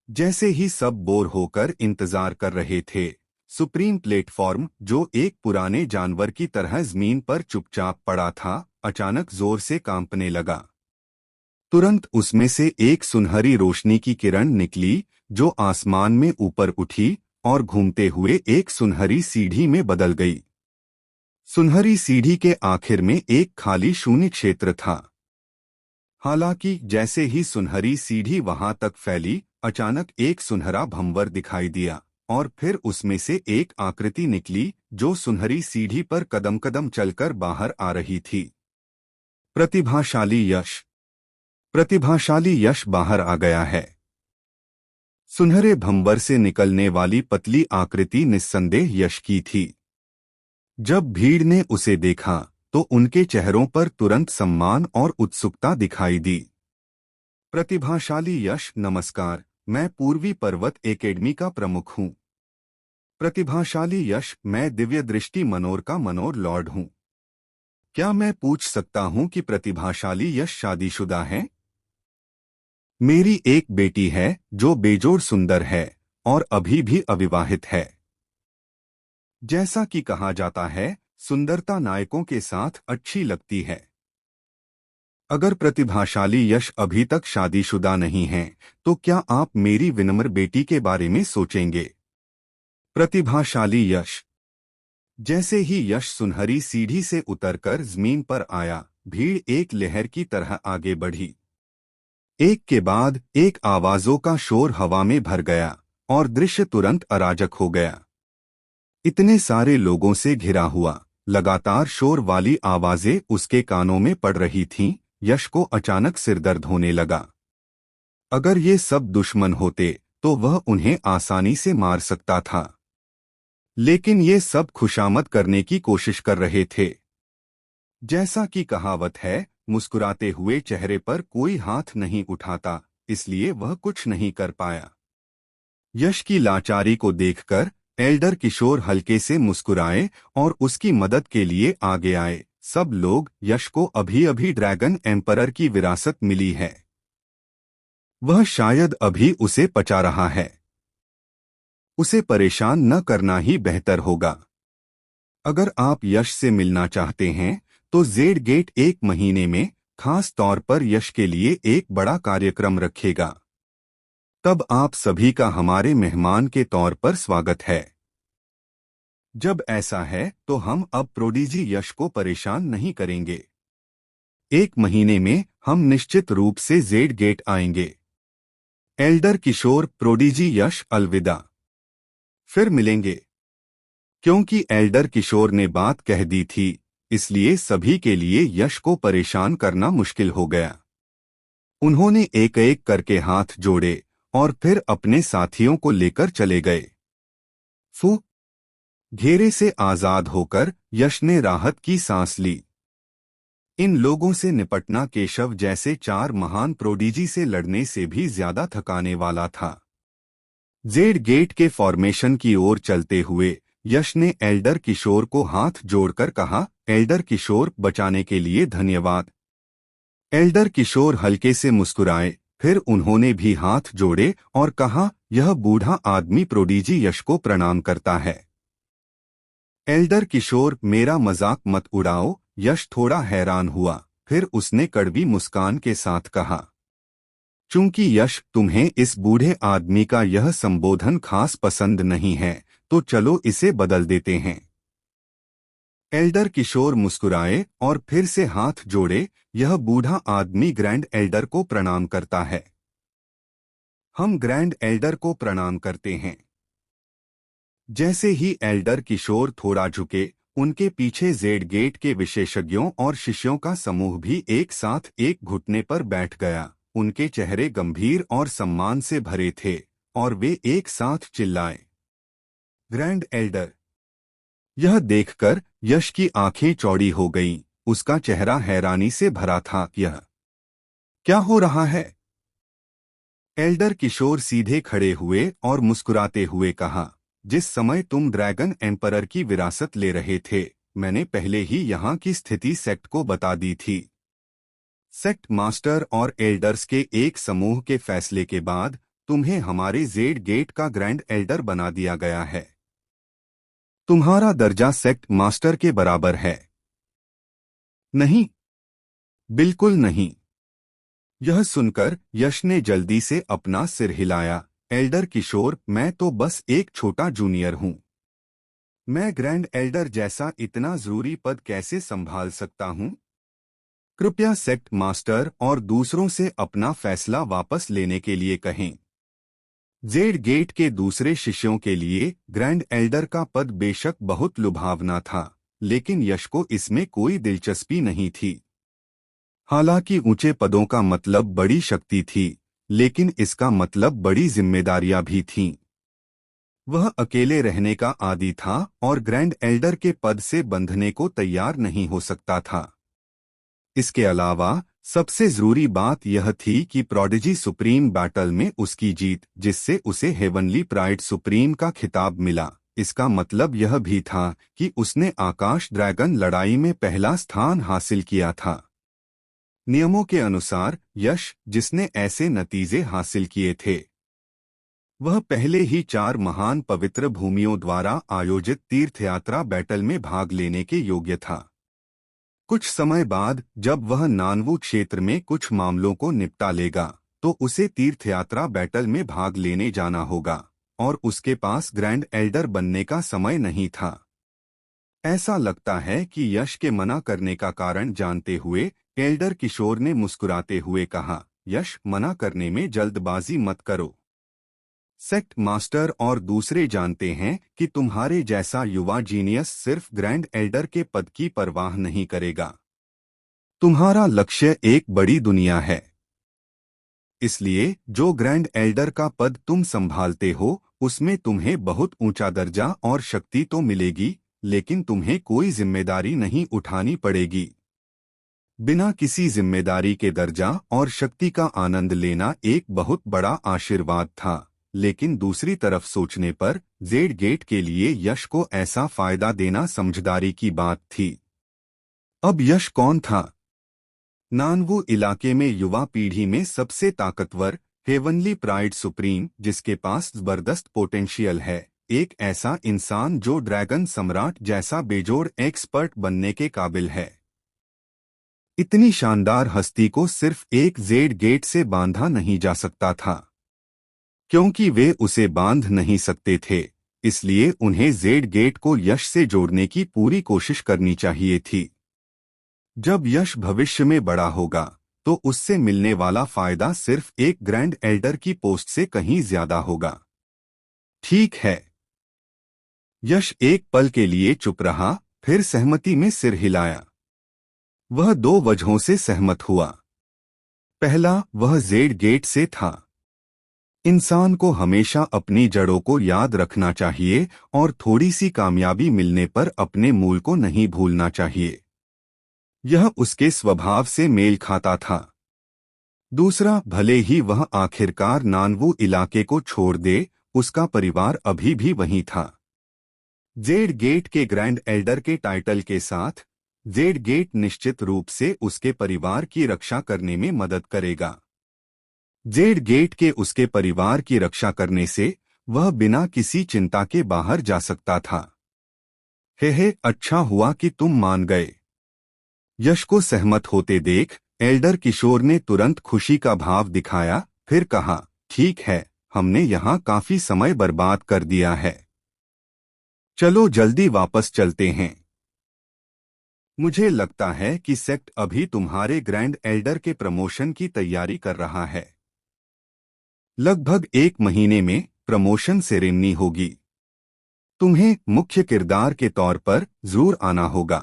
जैसे ही सब बोर होकर इंतजार कर रहे थे, सुप्रीम प्लेटफॉर्म, जो एक पुराने जानवर की तरह जमीन पर चुपचाप पड़ा था, अचानक जोर से कांपने लगा। तुरंत उसमें से एक सुनहरी रोशनी की किरण निकली, जो आसमान में ऊपर उठी और घूमते हुए एक सुनहरी सीढ़ी में बदल गई। सुनहरी सीढ़ी के आखिर में एक खाली शून्य क्षेत्र था। हालांकि जैसे ही सुनहरी सीढ़ी वहां तक फैली, अचानक एक सुनहरा भंवर दिखाई दिया, और फिर उसमें से एक आकृति निकली जो सुनहरी सीढ़ी पर कदम कदम चलकर बाहर आ रही थी। प्रतिभाशाली यश। प्रतिभाशाली यश बाहर आ गया है। सुनहरे भंवर से निकलने वाली पतली आकृति निस्संदेह यश की थी। जब भीड़ ने उसे देखा तो उनके चेहरों पर तुरंत सम्मान और उत्सुकता दिखाई दी। प्रतिभाशाली यश, नमस्कार, मैं पूर्वी पर्वत एकेडमी का प्रमुख हूँ। प्रतिभाशाली यश, मैं दिव्य दृष्टि मनोर का मनोर लॉर्ड हूँ। क्या मैं पूछ सकता हूँ कि प्रतिभाशाली यश शादीशुदा है? मेरी एक बेटी है जो बेजोड़ सुंदर है और अभी भी अविवाहित है। जैसा कि कहा जाता है, सुंदरता नायकों के साथ अच्छी लगती है। अगर प्रतिभाशाली यश अभी तक शादीशुदा नहीं है, तो क्या आप मेरी विनम्र बेटी के बारे में सोचेंगे? प्रतिभाशाली यश। जैसे ही यश सुनहरी सीढ़ी से उतरकर जमीन पर आया, भीड़ एक लहर की तरह आगे बढ़ी। एक के बाद एक आवाजों का शोर हवा में भर गया और दृश्य तुरंत अराजक हो गया। इतने सारे लोगों से घिरा हुआ, लगातार शोर वाली आवाजें उसके कानों में पड़ रही थीं। यश को अचानक सिरदर्द होने लगा। अगर ये सब दुश्मन होते तो वह उन्हें आसानी से मार सकता था, लेकिन ये सब खुशामद करने की कोशिश कर रहे थे। जैसा कि कहावत है, मुस्कुराते हुए चेहरे पर कोई हाथ नहीं उठाता, इसलिए वह कुछ नहीं कर पाया। यश की लाचारी को देखकर एल्डर किशोर हल्के से मुस्कुराए और उसकी मदद के लिए आगे आए। सब लोग, यश को अभी अभी ड्रैगन एम्परर की विरासत मिली है। वह शायद अभी उसे पचा रहा है। उसे परेशान न करना ही बेहतर होगा। अगर आप यश से मिलना चाहते हैं तो जेड गेट 1 महीने में खास तौर पर यश के लिए एक बड़ा कार्यक्रम रखेगा। तब आप सभी का हमारे मेहमान के तौर पर स्वागत है। जब ऐसा है तो हम अब प्रोडिजी यश को परेशान नहीं करेंगे। 1 महीने में हम निश्चित रूप से जेड गेट आएंगे। एल्डर किशोर, प्रोडिजी यश, अलविदा। फिर मिलेंगे। क्योंकि एल्डर किशोर ने बात कह दी थी, इसलिए सभी के लिए यश को परेशान करना मुश्किल हो गया। उन्होंने एक एक करके हाथ जोड़े और फिर अपने साथियों को लेकर चले गए। फू। घेरे से आजाद होकर यश ने राहत की सांस ली। इन लोगों से निपटना केशव जैसे 4 महान प्रोडिजी से लड़ने से भी ज्यादा थकाने वाला था। जेड गेट के फॉर्मेशन की ओर चलते हुए यश ने एल्डर किशोर को हाथ जोड़कर कहा, एल्डर किशोर, बचाने के लिए धन्यवाद। एल्डर किशोर हल्के से मुस्कुराए, फिर उन्होंने भी हाथ जोड़े और कहा, यह बूढ़ा आदमी प्रोडिजी यश को प्रणाम करता है। एल्डर किशोर, मेरा मजाक मत उड़ाओ। यश थोड़ा हैरान हुआ, फिर उसने कड़वी मुस्कान के साथ कहा, चूंकि यश, तुम्हें इस बूढ़े आदमी का यह संबोधन खास पसंद नहीं है, तो चलो इसे बदल देते हैं। एल्डर किशोर मुस्कुराए और फिर से हाथ जोड़े, यह बूढ़ा आदमी ग्रैंड एल्डर को प्रणाम करता है। हम ग्रैंड एल्डर को प्रणाम करते हैं। जैसे ही एल्डर किशोर थोड़ा झुके, उनके पीछे जेड गेट के विशेषज्ञों और शिष्यों का समूह भी एक साथ एक घुटने पर बैठ गया। उनके चेहरे गंभीर और सम्मान से भरे थे और वे एक साथ चिल्लाए, ग्रैंड एल्डर। यह देखकर यश की आंखें चौड़ी हो गईं। उसका चेहरा हैरानी से भरा था। यह क्या हो रहा है? एल्डर किशोर सीधे खड़े हुए और मुस्कुराते हुए कहा, जिस समय तुम ड्रैगन एम्परर की विरासत ले रहे थे, मैंने पहले ही यहाँ की स्थिति सेक्ट को बता दी थी। सेक्ट मास्टर और एल्डर्स के एक समूह के फैसले के बाद तुम्हें हमारे जेड गेट का ग्रैंड एल्डर बना दिया गया है। तुम्हारा दर्जा सेक्ट मास्टर के बराबर है। नहीं, बिल्कुल नहीं। यह सुनकर यश ने जल्दी से अपना सिर हिलाया। एल्डर किशोर, मैं तो बस एक छोटा जूनियर हूँ। मैं ग्रैंड एल्डर जैसा इतना जरूरी पद कैसे संभाल सकता हूँ? कृपया सेक्ट मास्टर और दूसरों से अपना फैसला वापस लेने के लिए कहें। जेड गेट के दूसरे शिष्यों के लिए ग्रैंड एल्डर का पद बेशक बहुत लुभावना था, लेकिन यश को इसमें कोई दिलचस्पी नहीं थी। हालांकि ऊंचे पदों का मतलब बड़ी शक्ति थी, लेकिन इसका मतलब बड़ी जिम्मेदारियां भी थीं। वह अकेले रहने का आदी था और ग्रैंड एल्डर के पद से बंधने को तैयार नहीं हो सकता था। इसके अलावा सबसे जरूरी बात यह थी कि प्रोडिजी सुप्रीम बैटल में उसकी जीत, जिससे उसे हेवनली प्राइड सुप्रीम का खिताब मिला, इसका मतलब यह भी था कि उसने आकाश ड्रैगन लड़ाई में पहला स्थान हासिल किया था। नियमों के अनुसार यश, जिसने ऐसे नतीजे हासिल किए थे, वह पहले ही 4 महान पवित्र भूमियों द्वारा आयोजित तीर्थयात्रा बैटल में भाग लेने के योग्य था। कुछ समय बाद जब वह नानवू क्षेत्र में कुछ मामलों को निपटा लेगा, तो उसे तीर्थयात्रा बैटल में भाग लेने जाना होगा, और उसके पास ग्रैंड एल्डर बनने का समय नहीं था। ऐसा लगता है कि यश के मना करने का कारण जानते हुए एल्डर किशोर ने मुस्कुराते हुए कहा, यश, मना करने में जल्दबाजी मत करो। सेक्ट मास्टर और दूसरे जानते हैं कि तुम्हारे जैसा युवा जीनियस सिर्फ ग्रैंड एल्डर के पद की परवाह नहीं करेगा। तुम्हारा लक्ष्य एक बड़ी दुनिया है। इसलिए जो ग्रैंड एल्डर का पद तुम संभालते हो, उसमें तुम्हें बहुत ऊंचा दर्जा और शक्ति तो मिलेगी, लेकिन तुम्हें कोई जिम्मेदारी नहीं उठानी पड़ेगी। बिना किसी जिम्मेदारी के दर्जा और शक्ति का आनंद लेना एक बहुत बड़ा आशीर्वाद था, लेकिन दूसरी तरफ सोचने पर जेड गेट के लिए यश को ऐसा फायदा देना समझदारी की बात थी। अब यश कौन था? नानवू इलाके में युवा पीढ़ी में सबसे ताकतवर, हेवनली प्राइड सुप्रीम, जिसके पास जबरदस्त पोटेंशियल है, एक ऐसा इंसान जो ड्रैगन सम्राट जैसा बेजोड़ एक्सपर्ट बनने के काबिल है। इतनी शानदार हस्ती को सिर्फ एक जेड गेट से बांधा नहीं जा सकता था। क्योंकि वे उसे बांध नहीं सकते थे, इसलिए उन्हें जेड गेट को यश से जोड़ने की पूरी कोशिश करनी चाहिए थी। जब यश भविष्य में बड़ा होगा, तो उससे मिलने वाला फायदा सिर्फ एक ग्रैंड एल्डर की पोस्ट से कहीं ज्यादा होगा। ठीक है। यश एक पल के लिए चुप रहा, फिर सहमति में सिर हिलाया। वह 2 वजहों से सहमत हुआ। पहला, वह जेड गेट से था। इंसान को हमेशा अपनी जड़ों को याद रखना चाहिए और थोड़ी सी कामयाबी मिलने पर अपने मूल को नहीं भूलना चाहिए। यह उसके स्वभाव से मेल खाता था। दूसरा, भले ही वह आखिरकार नानवू इलाके को छोड़ दे, उसका परिवार अभी भी वहीं था। जेड गेट के ग्रैंड एल्डर के टाइटल के साथ जेड गेट निश्चित रूप से उसके परिवार की रक्षा करने में मदद करेगा। जेड गेट के उसके परिवार की रक्षा करने से वह बिना किसी चिंता के बाहर जा सकता था। हे, अच्छा हुआ कि तुम मान गए। यश को सहमत होते देख एल्डर किशोर ने तुरंत खुशी का भाव दिखाया, फिर कहा, ठीक है, हमने यहाँ काफी समय बर्बाद कर दिया है। चलो जल्दी वापस चलते हैं। मुझे लगता है कि सेक्ट अभी तुम्हारे ग्रैंड एल्डर के प्रमोशन की तैयारी कर रहा है। लगभग 1 महीने में प्रमोशन सेरेमनी होगी। तुम्हें मुख्य किरदार के तौर पर जरूर आना होगा।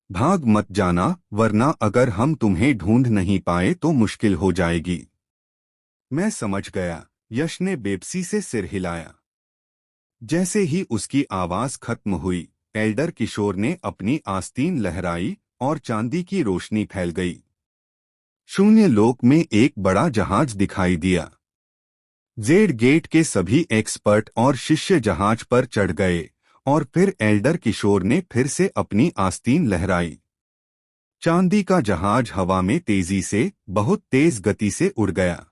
भाग मत जाना, वरना अगर हम तुम्हें ढूंढ नहीं पाए तो मुश्किल हो जाएगी। मैं समझ गया, यश ने बेबसी से सिर हिलाया। जैसे ही उसकी आवाज खत्म हुई, एल्डर किशोर ने अपनी आस्तीन लहराई और चांदी की रोशनी फैल गई। शून्य लोक में एक बड़ा जहाज दिखाई दिया। जेड गेट के सभी एक्सपर्ट और शिष्य जहाज पर चढ़ गए और फिर एल्डर किशोर ने फिर से अपनी आस्तीन लहराई। चांदी का जहाज हवा में तेजी से, बहुत तेज गति से उड़ गया।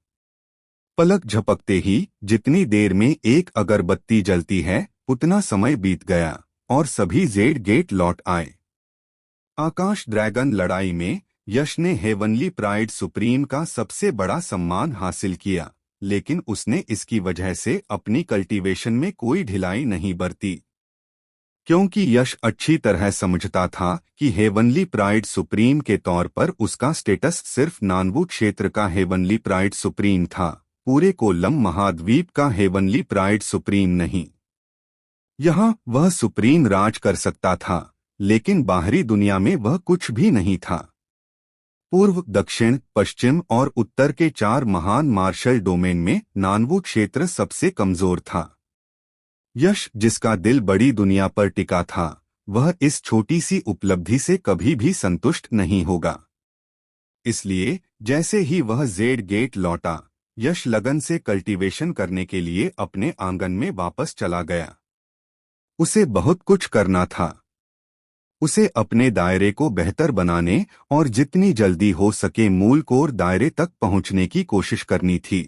पलक झपकते ही जितनी देर में एक अगरबत्ती जलती है, उतना समय बीत गया और सभी जेड गेट लौट आए। आकाश ड्रैगन लड़ाई में यश ने हेवनली प्राइड सुप्रीम का सबसे बड़ा सम्मान हासिल किया, लेकिन उसने इसकी वजह से अपनी कल्टीवेशन में कोई ढिलाई नहीं बरती। क्योंकि यश अच्छी तरह समझता था कि हेवनली प्राइड सुप्रीम के तौर पर उसका स्टेटस सिर्फ नानवू क्षेत्र का हेवनली प्राइड सुप्रीम था, पूरे कोल्लम महाद्वीप का हेवनली प्राइड सुप्रीम नहीं। यहाँ वह सुप्रीम राज कर सकता था, लेकिन बाहरी दुनिया में वह कुछ भी नहीं था। पूर्व, दक्षिण, पश्चिम और उत्तर के 4 महान मार्शल डोमेन में नानवू क्षेत्र सबसे कमजोर था। यश, जिसका दिल बड़ी दुनिया पर टिका था, वह इस छोटी सी उपलब्धि से कभी भी संतुष्ट नहीं होगा। इसलिए जैसे ही वह जेड गेट लौटा, यश लगन से कल्टीवेशन करने के लिए अपने आंगन में वापस चला गया। उसे बहुत कुछ करना था। उसे अपने दायरे को बेहतर बनाने और जितनी जल्दी हो सके मूल कोर दायरे तक पहुंचने की कोशिश करनी थी।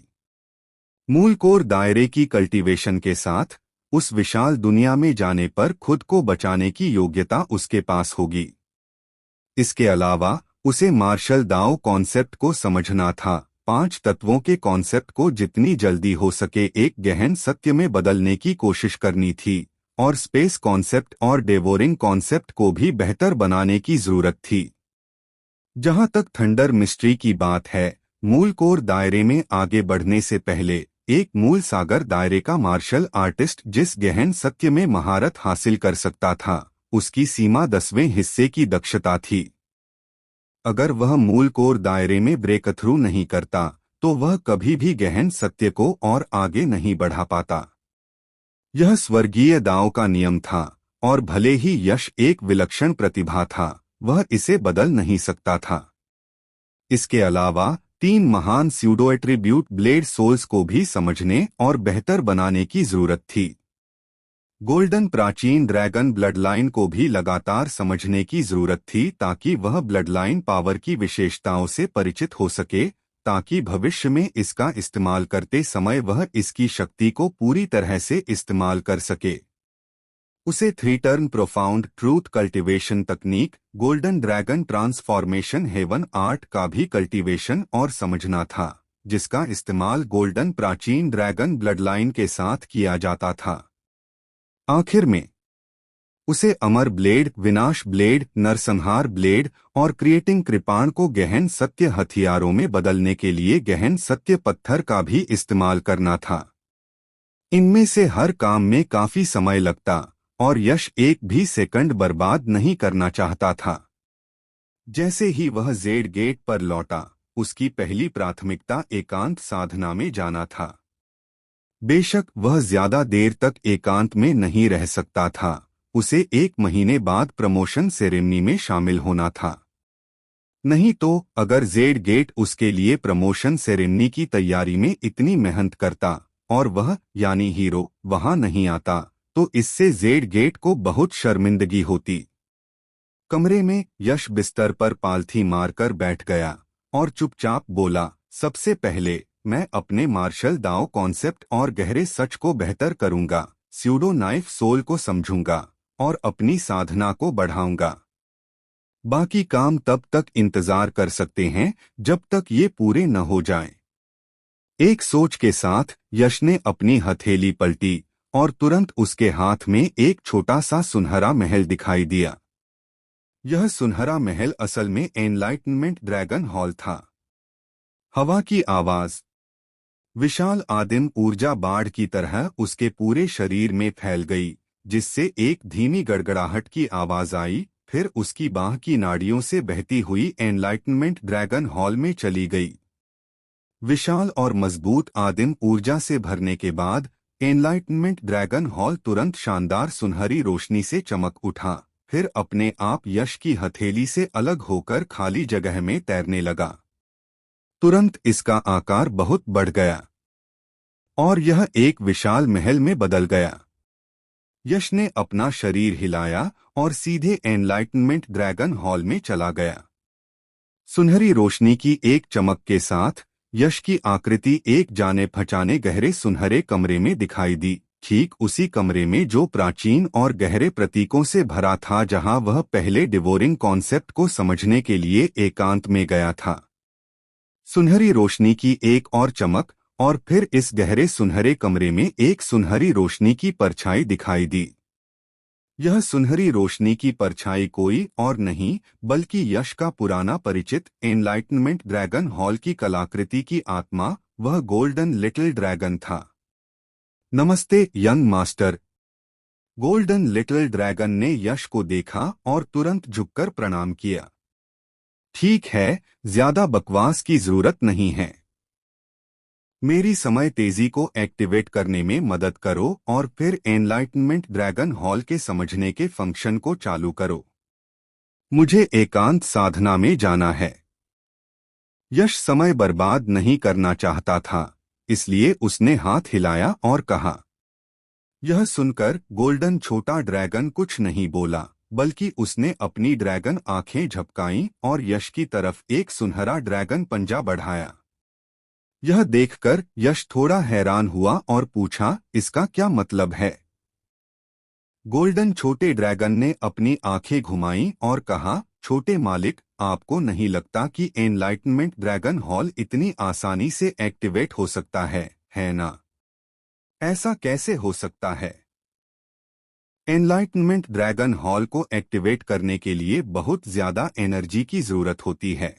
मूल कोर दायरे की कल्टीवेशन के साथ उस विशाल दुनिया में जाने पर खुद को बचाने की योग्यता उसके पास होगी। इसके अलावा उसे मार्शल दाओ कॉन्सेप्ट को समझना था, 5 तत्वों के कॉन्सेप्ट को जितनी जल्दी हो सके एक गहन सत्य में बदलने की कोशिश करनी थी, और स्पेस कॉन्सेप्ट और डेवोरिंग कॉन्सेप्ट को भी बेहतर बनाने की जरूरत थी। जहां तक थंडर मिस्ट्री की बात है, मूल कोर दायरे में आगे बढ़ने से पहले एक मूल सागर दायरे का मार्शल आर्टिस्ट जिस गहन सत्य में महारत हासिल कर सकता था, उसकी सीमा 10वें हिस्से की दक्षता थी। अगर वह मूल कोर दायरे में ब्रेक थ्रू नहीं करता, तो वह कभी भी गहन सत्य को और आगे नहीं बढ़ा पाता। यह स्वर्गीय दाओ का नियम था, और भले ही यश एक विलक्षण प्रतिभा था, वह इसे बदल नहीं सकता था। इसके अलावा 3 महान स्यूडो एट्रीब्यूट ब्लेड सोल्स को भी समझने और बेहतर बनाने की जरूरत थी। गोल्डन प्राचीन ड्रैगन ब्लडलाइन को भी लगातार समझने की जरूरत थी ताकि वह ब्लडलाइन पावर की विशेषताओं से परिचित हो सके, ताकि भविष्य में इसका इस्तेमाल करते समय वह इसकी शक्ति को पूरी तरह से इस्तेमाल कर सके। उसे 3 टर्न प्रोफाउंड ट्रूथ कल्टीवेशन तकनीक, golden dragon transformation heaven art का भी कल्टीवेशन और समझना था, जिसका इस्तेमाल गोल्डन प्राचीन ड्रैगन ब्लडलाइन के साथ किया जाता था। आखिर में उसे अमर ब्लेड, विनाश ब्लेड, नरसंहार ब्लेड और क्रिएटिंग कृपाण को गहन सत्य हथियारों में बदलने के लिए गहन सत्य पत्थर का भी इस्तेमाल करना था। इनमें से हर काम में काफी समय लगता, और यश एक भी सेकंड बर्बाद नहीं करना चाहता था। जैसे ही वह जेड गेट पर लौटा, उसकी पहली प्राथमिकता एकांत साधना में जाना था। बेशक वह ज्यादा देर तक एकांत में नहीं रह सकता था, उसे 1 महीने बाद प्रमोशन सेरेमनी में शामिल होना था। नहीं तो अगर जेड गेट उसके लिए प्रमोशन सेरेमनी की तैयारी में इतनी मेहनत करता और वह यानी हीरो वहां नहीं आता, तो इससे जेड गेट को बहुत शर्मिंदगी होती। कमरे में यश बिस्तर पर पालथी मारकर बैठ गया और चुपचाप बोला, सबसे पहले मैं अपने मार्शल दाओ कॉन्सेप्ट और गहरे सच को बेहतर करूंगा, स्यूडो नाइफ सोल को समझूंगा और अपनी साधना को बढ़ाऊंगा। बाकी काम तब तक इंतजार कर सकते हैं जब तक ये पूरे न हो जाएं। एक सोच के साथ यश ने अपनी हथेली पलटी और तुरंत उसके हाथ में एक छोटा सा सुनहरा महल दिखाई दिया। यह सुनहरा महल असल में एनलाइटनमेंट ड्रैगन हॉल था। हवा की आवाज, विशाल आदिम ऊर्जा बाढ़ की तरह उसके पूरे शरीर में फैल गई, जिससे एक धीमी गड़गड़ाहट की आवाज आई, फिर उसकी बाह की नाड़ियों से बहती हुई एनलाइटनमेंट ड्रैगन हॉल में चली गई। विशाल और मजबूत आदिम ऊर्जा से भरने के बाद एनलाइटनमेंट ड्रैगन हॉल तुरंत शानदार सुनहरी रोशनी से चमक उठा, फिर अपने आप यश की हथेली से अलग होकर खाली जगह में तैरने लगा। तुरंत इसका आकार बहुत बढ़ गया और यह एक विशाल महल में बदल गया। यश ने अपना शरीर हिलाया और सीधे एनलाइटनमेंट ड्रैगन हॉल में चला गया। सुनहरी रोशनी की एक चमक के साथ यश की आकृति एक जाने पहचाने गहरे सुनहरे कमरे में दिखाई दी, ठीक उसी कमरे में जो प्राचीन और गहरे प्रतीकों से भरा था जहां वह पहले डिवोरिंग कॉन्सेप्ट को समझने के लिए एकांत में गया था। सुनहरी रोशनी की एक और चमक, और फिर इस गहरे सुनहरे कमरे में एक सुनहरी रोशनी की परछाई दिखाई दी। यह सुनहरी रोशनी की परछाई कोई और नहीं बल्कि यश का पुराना परिचित एनलाइटनमेंट ड्रैगन हॉल की कलाकृति की आत्मा, वह गोल्डन लिटिल ड्रैगन था। नमस्ते young master. Golden little dragon ने यश को देखा और तुरंत झुककर प्रणाम किया। ठीक है, ज्यादा बकवास की जरूरत नहीं है। मेरी समय तेजी को एक्टिवेट करने में मदद करो और फिर एनलाइटनमेंट ड्रैगन हॉल के समझने के फंक्शन को चालू करो। मुझे एकांत साधना में जाना है। यश समय बर्बाद नहीं करना चाहता था, इसलिए उसने हाथ हिलाया और कहा। यह सुनकर गोल्डन छोटा ड्रैगन कुछ नहीं बोला, बल्कि उसने अपनी ड्रैगन आंखें झपकाईं और यश की तरफ एक सुनहरा ड्रैगन पंजा बढ़ाया। यह देखकर यश थोड़ा हैरान हुआ और पूछा, इसका क्या मतलब है? गोल्डन छोटे ड्रैगन ने अपनी आंखें घुमाईं और कहा, छोटे मालिक, आपको नहीं लगता कि एनलाइटनमेंट ड्रैगन हॉल इतनी आसानी से एक्टिवेट हो सकता है ना? ऐसा कैसे हो सकता है? एनलाइटनमेंट ड्रैगन हॉल को एक्टिवेट करने के लिए बहुत ज्यादा एनर्जी की जरूरत होती है।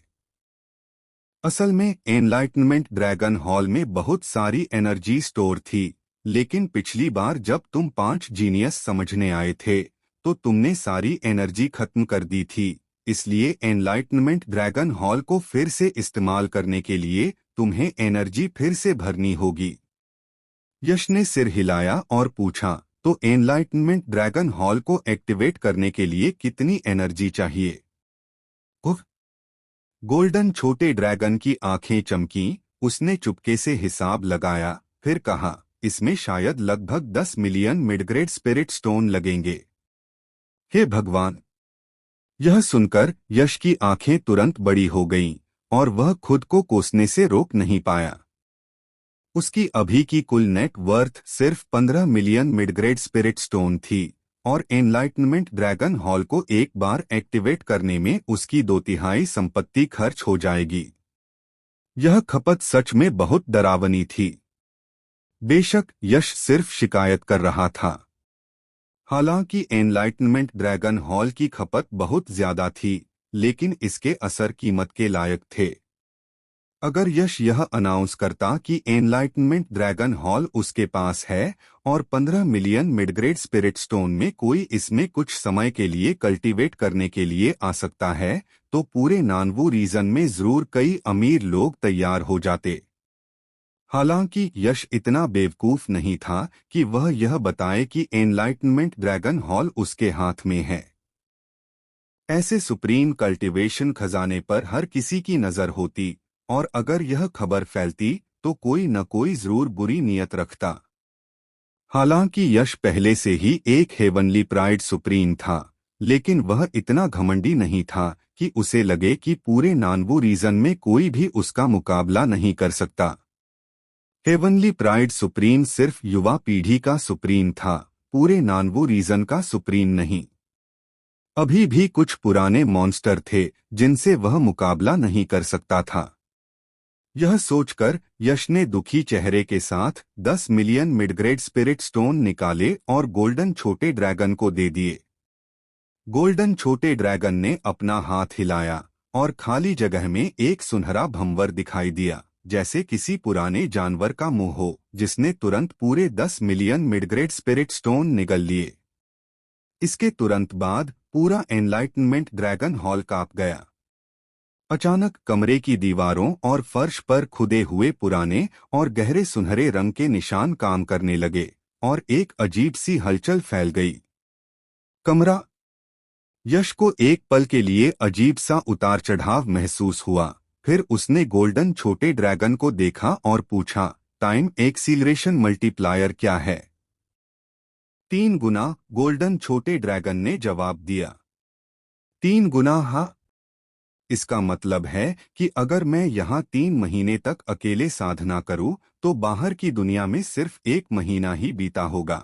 असल में एनलाइटनमेंट ड्रैगन हॉल में बहुत सारी एनर्जी स्टोर थी, लेकिन पिछली बार जब तुम 5 जीनियस समझने आए थे तो तुमने सारी एनर्जी खत्म कर दी थी। इसलिए एनलाइटनमेंट ड्रैगन हॉल को फिर से इस्तेमाल करने के लिए तुम्हें एनर्जी फिर से भरनी होगी। यश ने सिर हिलाया और पूछा, तो एनलाइटनमेंट ड्रैगन हॉल को एक्टिवेट करने के लिए कितनी एनर्जी चाहिए? उफ! गोल्डन छोटे ड्रैगन की आंखें चमकीं। उसने चुपके से हिसाब लगाया, फिर कहा, इसमें शायद लगभग 10 मिलियन मिडग्रेड स्पिरिट स्टोन लगेंगे। हे भगवान! यह सुनकर यश की आंखें तुरंत बड़ी हो गईं और वह खुद को कोसने से रोक नहीं पाया। उसकी अभी की कुल नेट वर्थ सिर्फ 15 मिलियन मिडग्रेड स्पिरिट स्टोन थी और एनलाइटनमेंट ड्रैगन हॉल को एक बार एक्टिवेट करने में उसकी 2/3 संपत्ति खर्च हो जाएगी। यह खपत सच में बहुत डरावनी थी। बेशक यश सिर्फ शिकायत कर रहा था। हालांकि एनलाइटनमेंट ड्रैगन हॉल की खपत बहुत ज्यादा थी, लेकिन इसके असर कीमत के लायक थे। अगर यश यह अनाउंस करता कि एनलाइटनमेंट ड्रैगन हॉल उसके पास है और 15 मिलियन मिडग्रेड स्पिरिट स्टोन में कोई इसमें कुछ समय के लिए कल्टीवेट करने के लिए आ सकता है, तो पूरे नानवू रीजन में जरूर कई अमीर लोग तैयार हो जाते। हालांकि यश इतना बेवकूफ नहीं था कि वह यह बताए कि एनलाइटनमेंट ड्रैगन हॉल उसके हाथ में है। ऐसे सुप्रीम कल्टीवेशन खजाने पर हर किसी की नजर होती और अगर यह खबर फैलती तो कोई न कोई जरूर बुरी नीयत रखता। हालांकि यश पहले से ही एक हेवनली प्राइड सुप्रीम था, लेकिन वह इतना घमंडी नहीं था कि उसे लगे कि पूरे नानवू रीजन में कोई भी उसका मुकाबला नहीं कर सकता। हेवनली प्राइड सुप्रीम सिर्फ युवा पीढ़ी का सुप्रीम था, पूरे नानवू रीजन का सुप्रीम नहीं। अभी भी कुछ पुराने मॉन्स्टर थे जिनसे वह मुकाबला नहीं कर सकता था। यह सोचकर यश ने दुखी चेहरे के साथ 10 मिलियन मिडग्रेड स्पिरिट स्टोन निकाले और गोल्डन छोटे ड्रैगन को दे दिए। गोल्डन छोटे ड्रैगन ने अपना हाथ हिलाया और खाली जगह में एक सुनहरा भंवर दिखाई दिया, जैसे किसी पुराने जानवर का मुंह हो, जिसने तुरंत पूरे 10 मिलियन मिडग्रेड स्पिरिट स्टोन निगल लिए। इसके तुरंत बाद पूरा एनलाइटनमेंट ड्रैगन हॉल कांप गया। अचानक कमरे की दीवारों और फर्श पर खुदे हुए पुराने और गहरे सुनहरे रंग के निशान काम करने लगे और एक अजीब सी हलचल फैल गई। कमरा। यश को एक पल के लिए अजीब सा उतार चढ़ाव महसूस हुआ, फिर उसने गोल्डन छोटे ड्रैगन को देखा और पूछा, टाइम एक्सीलरेशन मल्टीप्लायर क्या है? 3 गुना, गोल्डन छोटे ड्रैगन ने जवाब दिया। 3 गुना? हाँ। इसका मतलब है कि अगर मैं यहाँ 3 महीने तक अकेले साधना करूँ तो बाहर की दुनिया में सिर्फ 1 महीना ही बीता होगा।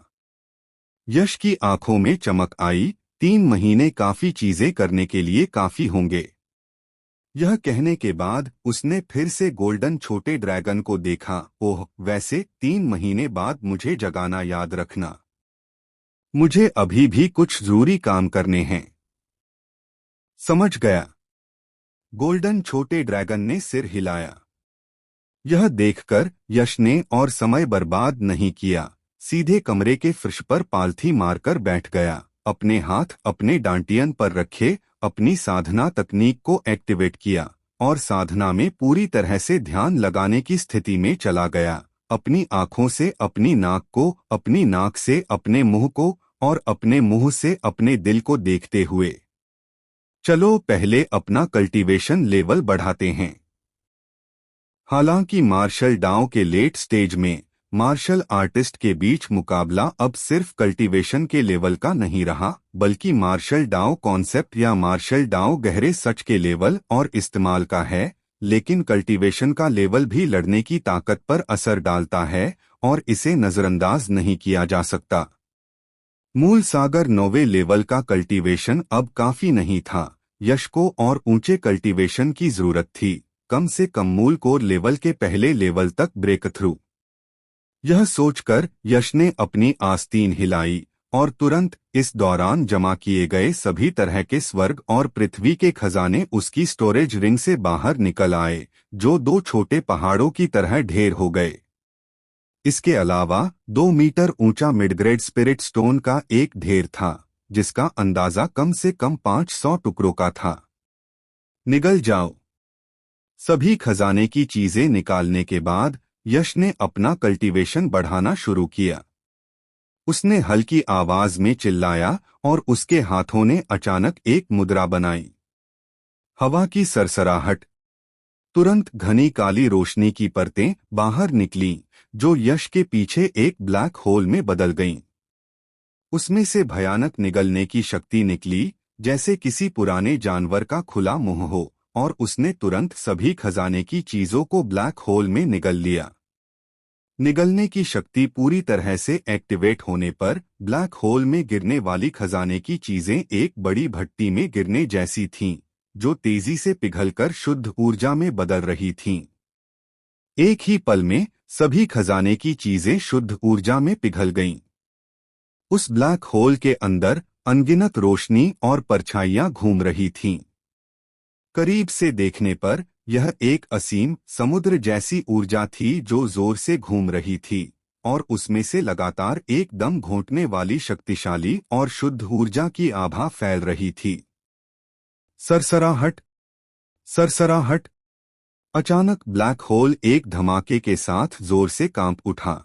यश की आंखों में चमक आई। 3 महीने काफी चीजें करने के लिए काफी होंगे। यह कहने के बाद उसने फिर से गोल्डन छोटे ड्रैगन को देखा। ओह, वैसे 3 महीने बाद मुझे जगाना याद रखना। मुझे अभी भी कुछ जरूरी काम करने हैं। समझ गया। गोल्डन छोटे ड्रैगन ने सिर हिलाया। यह देखकर यश ने और समय बर्बाद नहीं किया, सीधे कमरे के फर्श पर पालथी मारकर बैठ गया। अपने हाथ अपने डांटियन पर रखे, अपनी साधना तकनीक को एक्टिवेट किया और साधना में पूरी तरह से ध्यान लगाने की स्थिति में चला गया। अपनी आंखों से अपनी नाक को, अपनी नाक से अपने मुंह को और अपने मुंह से अपने दिल को देखते हुए। चलो पहले अपना कल्टीवेशन लेवल बढ़ाते हैं। हालांकि मार्शल डाउ के लेट स्टेज में मार्शल आर्टिस्ट के बीच मुकाबला अब सिर्फ कल्टीवेशन के लेवल का नहीं रहा, बल्कि मार्शल डाउ कॉन्सेप्ट या मार्शल डाउ गहरे सच के लेवल और इस्तेमाल का है। लेकिन कल्टीवेशन का लेवल भी लड़ने की ताकत पर असर डालता है और इसे नजरअंदाज नहीं किया जा सकता। मूल सागर 9वें लेवल का कल्टीवेशन अब काफी नहीं था। यश को और ऊंचे कल्टीवेशन की जरूरत थी, कम से कम मूल कोर लेवल के पहले लेवल तक ब्रेक थ्रू। यह सोचकर यश ने अपनी आस्तीन हिलाई और तुरंत इस दौरान जमा किए गए सभी तरह के स्वर्ग और पृथ्वी के खजाने उसकी स्टोरेज रिंग से बाहर निकल आए, जो 2 छोटे पहाड़ों की तरह ढेर हो गए। इसके अलावा 2 मीटर ऊंचा मिडग्रेड स्पिरिट स्टोन का एक ढेर था, जिसका अंदाजा कम से कम 500 टुकड़ों का था। निगल जाओ। सभी खजाने की चीजें निकालने के बाद यश ने अपना कल्टीवेशन बढ़ाना शुरू किया। उसने हल्की आवाज में चिल्लाया और उसके हाथों ने अचानक एक मुद्रा बनाई। हवा की सरसराहट, तुरंत घनी काली रोशनी की परतें बाहर निकलीं, जो यश के पीछे एक ब्लैक होल में बदल गईं। उसमें से भयानक निगलने की शक्ति निकली, जैसे किसी पुराने जानवर का खुला मुंह हो, और उसने तुरंत सभी खजाने की चीजों को ब्लैक होल में निगल लिया। निगलने की शक्ति पूरी तरह से एक्टिवेट होने पर ब्लैक होल में गिरने वाली खजाने की चीजें एक बड़ी भट्टी में गिरने जैसी थीं, जो तेजी से पिघलकर शुद्ध ऊर्जा में बदल रही थीं। एक ही पल में सभी खजाने की चीजें शुद्ध ऊर्जा में पिघल गईं। उस ब्लैक होल के अंदर अनगिनत रोशनी और परछाइयां घूम रही थीं। करीब से देखने पर यह एक असीम समुद्र जैसी ऊर्जा थी जो जोर से घूम रही थी, और उसमें से लगातार एक दम घोंटने वाली शक्तिशाली और शुद्ध ऊर्जा की आभा फैल रही थी। सरसराहट, सरसराहट। अचानक ब्लैक होल एक धमाके के साथ जोर से कांप उठा।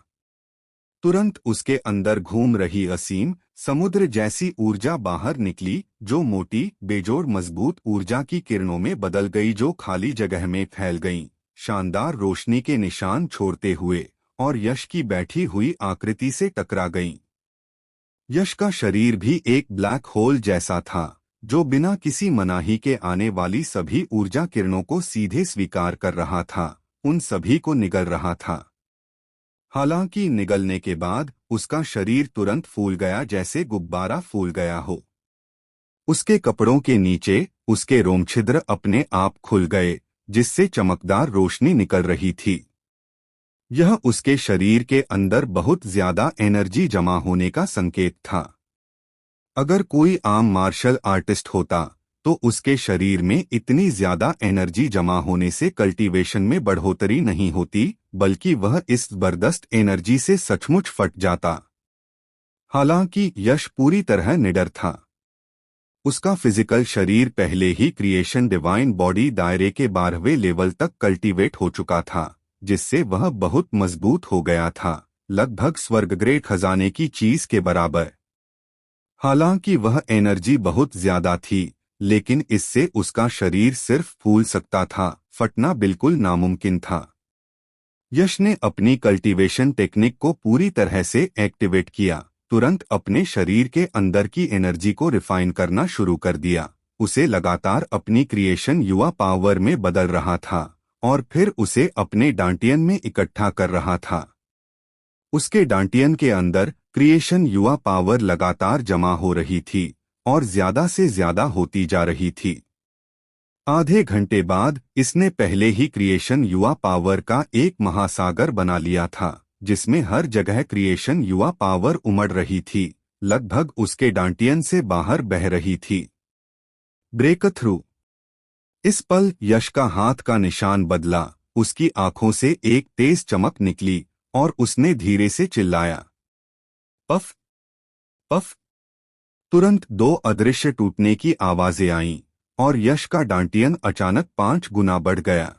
तुरंत उसके अंदर घूम रही असीम समुद्र जैसी ऊर्जा बाहर निकली, जो मोटी बेजोड़ मजबूत ऊर्जा की किरणों में बदल गई, जो खाली जगह में फैल गईं, शानदार रोशनी के निशान छोड़ते हुए, और यश की बैठी हुई आकृति से टकरा गईं। यश का शरीर भी एक ब्लैक होल जैसा था, जो बिना किसी मनाही के आने वाली सभी ऊर्जा किरणों को सीधे स्वीकार कर रहा था, उन सभी को निगल रहा था। हालांकि निगलने के बाद उसका शरीर तुरंत फूल गया, जैसे गुब्बारा फूल गया हो। उसके कपड़ों के नीचे उसके रोमछिद्र अपने आप खुल गए, जिससे चमकदार रोशनी निकल रही थी। यह उसके शरीर के अंदर बहुत ज्यादा एनर्जी जमा होने का संकेत था। अगर कोई आम मार्शल आर्टिस्ट होता तो उसके शरीर में इतनी ज्यादा एनर्जी जमा होने से कल्टीवेशन में बढ़ोतरी नहीं होती, बल्कि वह इस जबरदस्त एनर्जी से सचमुच फट जाता। हालांकि यश पूरी तरह निडर था। उसका फिजिकल शरीर पहले ही क्रिएशन डिवाइन बॉडी दायरे के 12वें लेवल तक कल्टीवेट हो चुका था, जिससे वह बहुत मजबूत हो गया था, लगभग स्वर्ग ग्रेड खजाने की चीज के बराबर। हालांकि वह एनर्जी बहुत ज्यादा थी, लेकिन इससे उसका शरीर सिर्फ फूल सकता था, फटना बिल्कुल नामुमकिन था। यश ने अपनी कल्टीवेशन टेक्निक को पूरी तरह से एक्टिवेट किया, तुरंत अपने शरीर के अंदर की एनर्जी को रिफाइन करना शुरू कर दिया। उसे लगातार अपनी क्रिएशन युवा पावर में बदल रहा था और फिर उसे अपने डांटियन में इकट्ठा कर रहा था। उसके डांटियन के अंदर क्रिएशन युवा पावर लगातार जमा हो रही थी और ज्यादा से ज्यादा होती जा रही थी। आधे घंटे बाद इसने पहले ही क्रिएशन युवा पावर का एक महासागर बना लिया था, जिसमें हर जगह क्रिएशन युवा पावर उमड़ रही थी, लगभग उसके डांटियन से बाहर बह रही थी। Breakthrough. इस पल यश का हाथ का निशान बदला उसकी आंखों से एक तेज चमक निकली और उसने धीरे से चिल्लाया, पफ पफ। तुरंत दो अदृश्य टूटने की आवाजें आईं और यश का डांटियन अचानक 5 गुना बढ़ गया।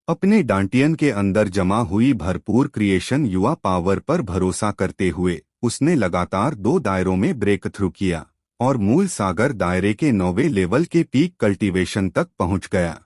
अपने डांटियन के अंदर जमा हुई भरपूर क्रिएशन युवा पावर पर भरोसा करते हुए उसने लगातार 2 दायरों में ब्रेक थ्रू किया और मूल सागर दायरे के 9वें लेवल के पीक कल्टीवेशन तक पहुंच गया।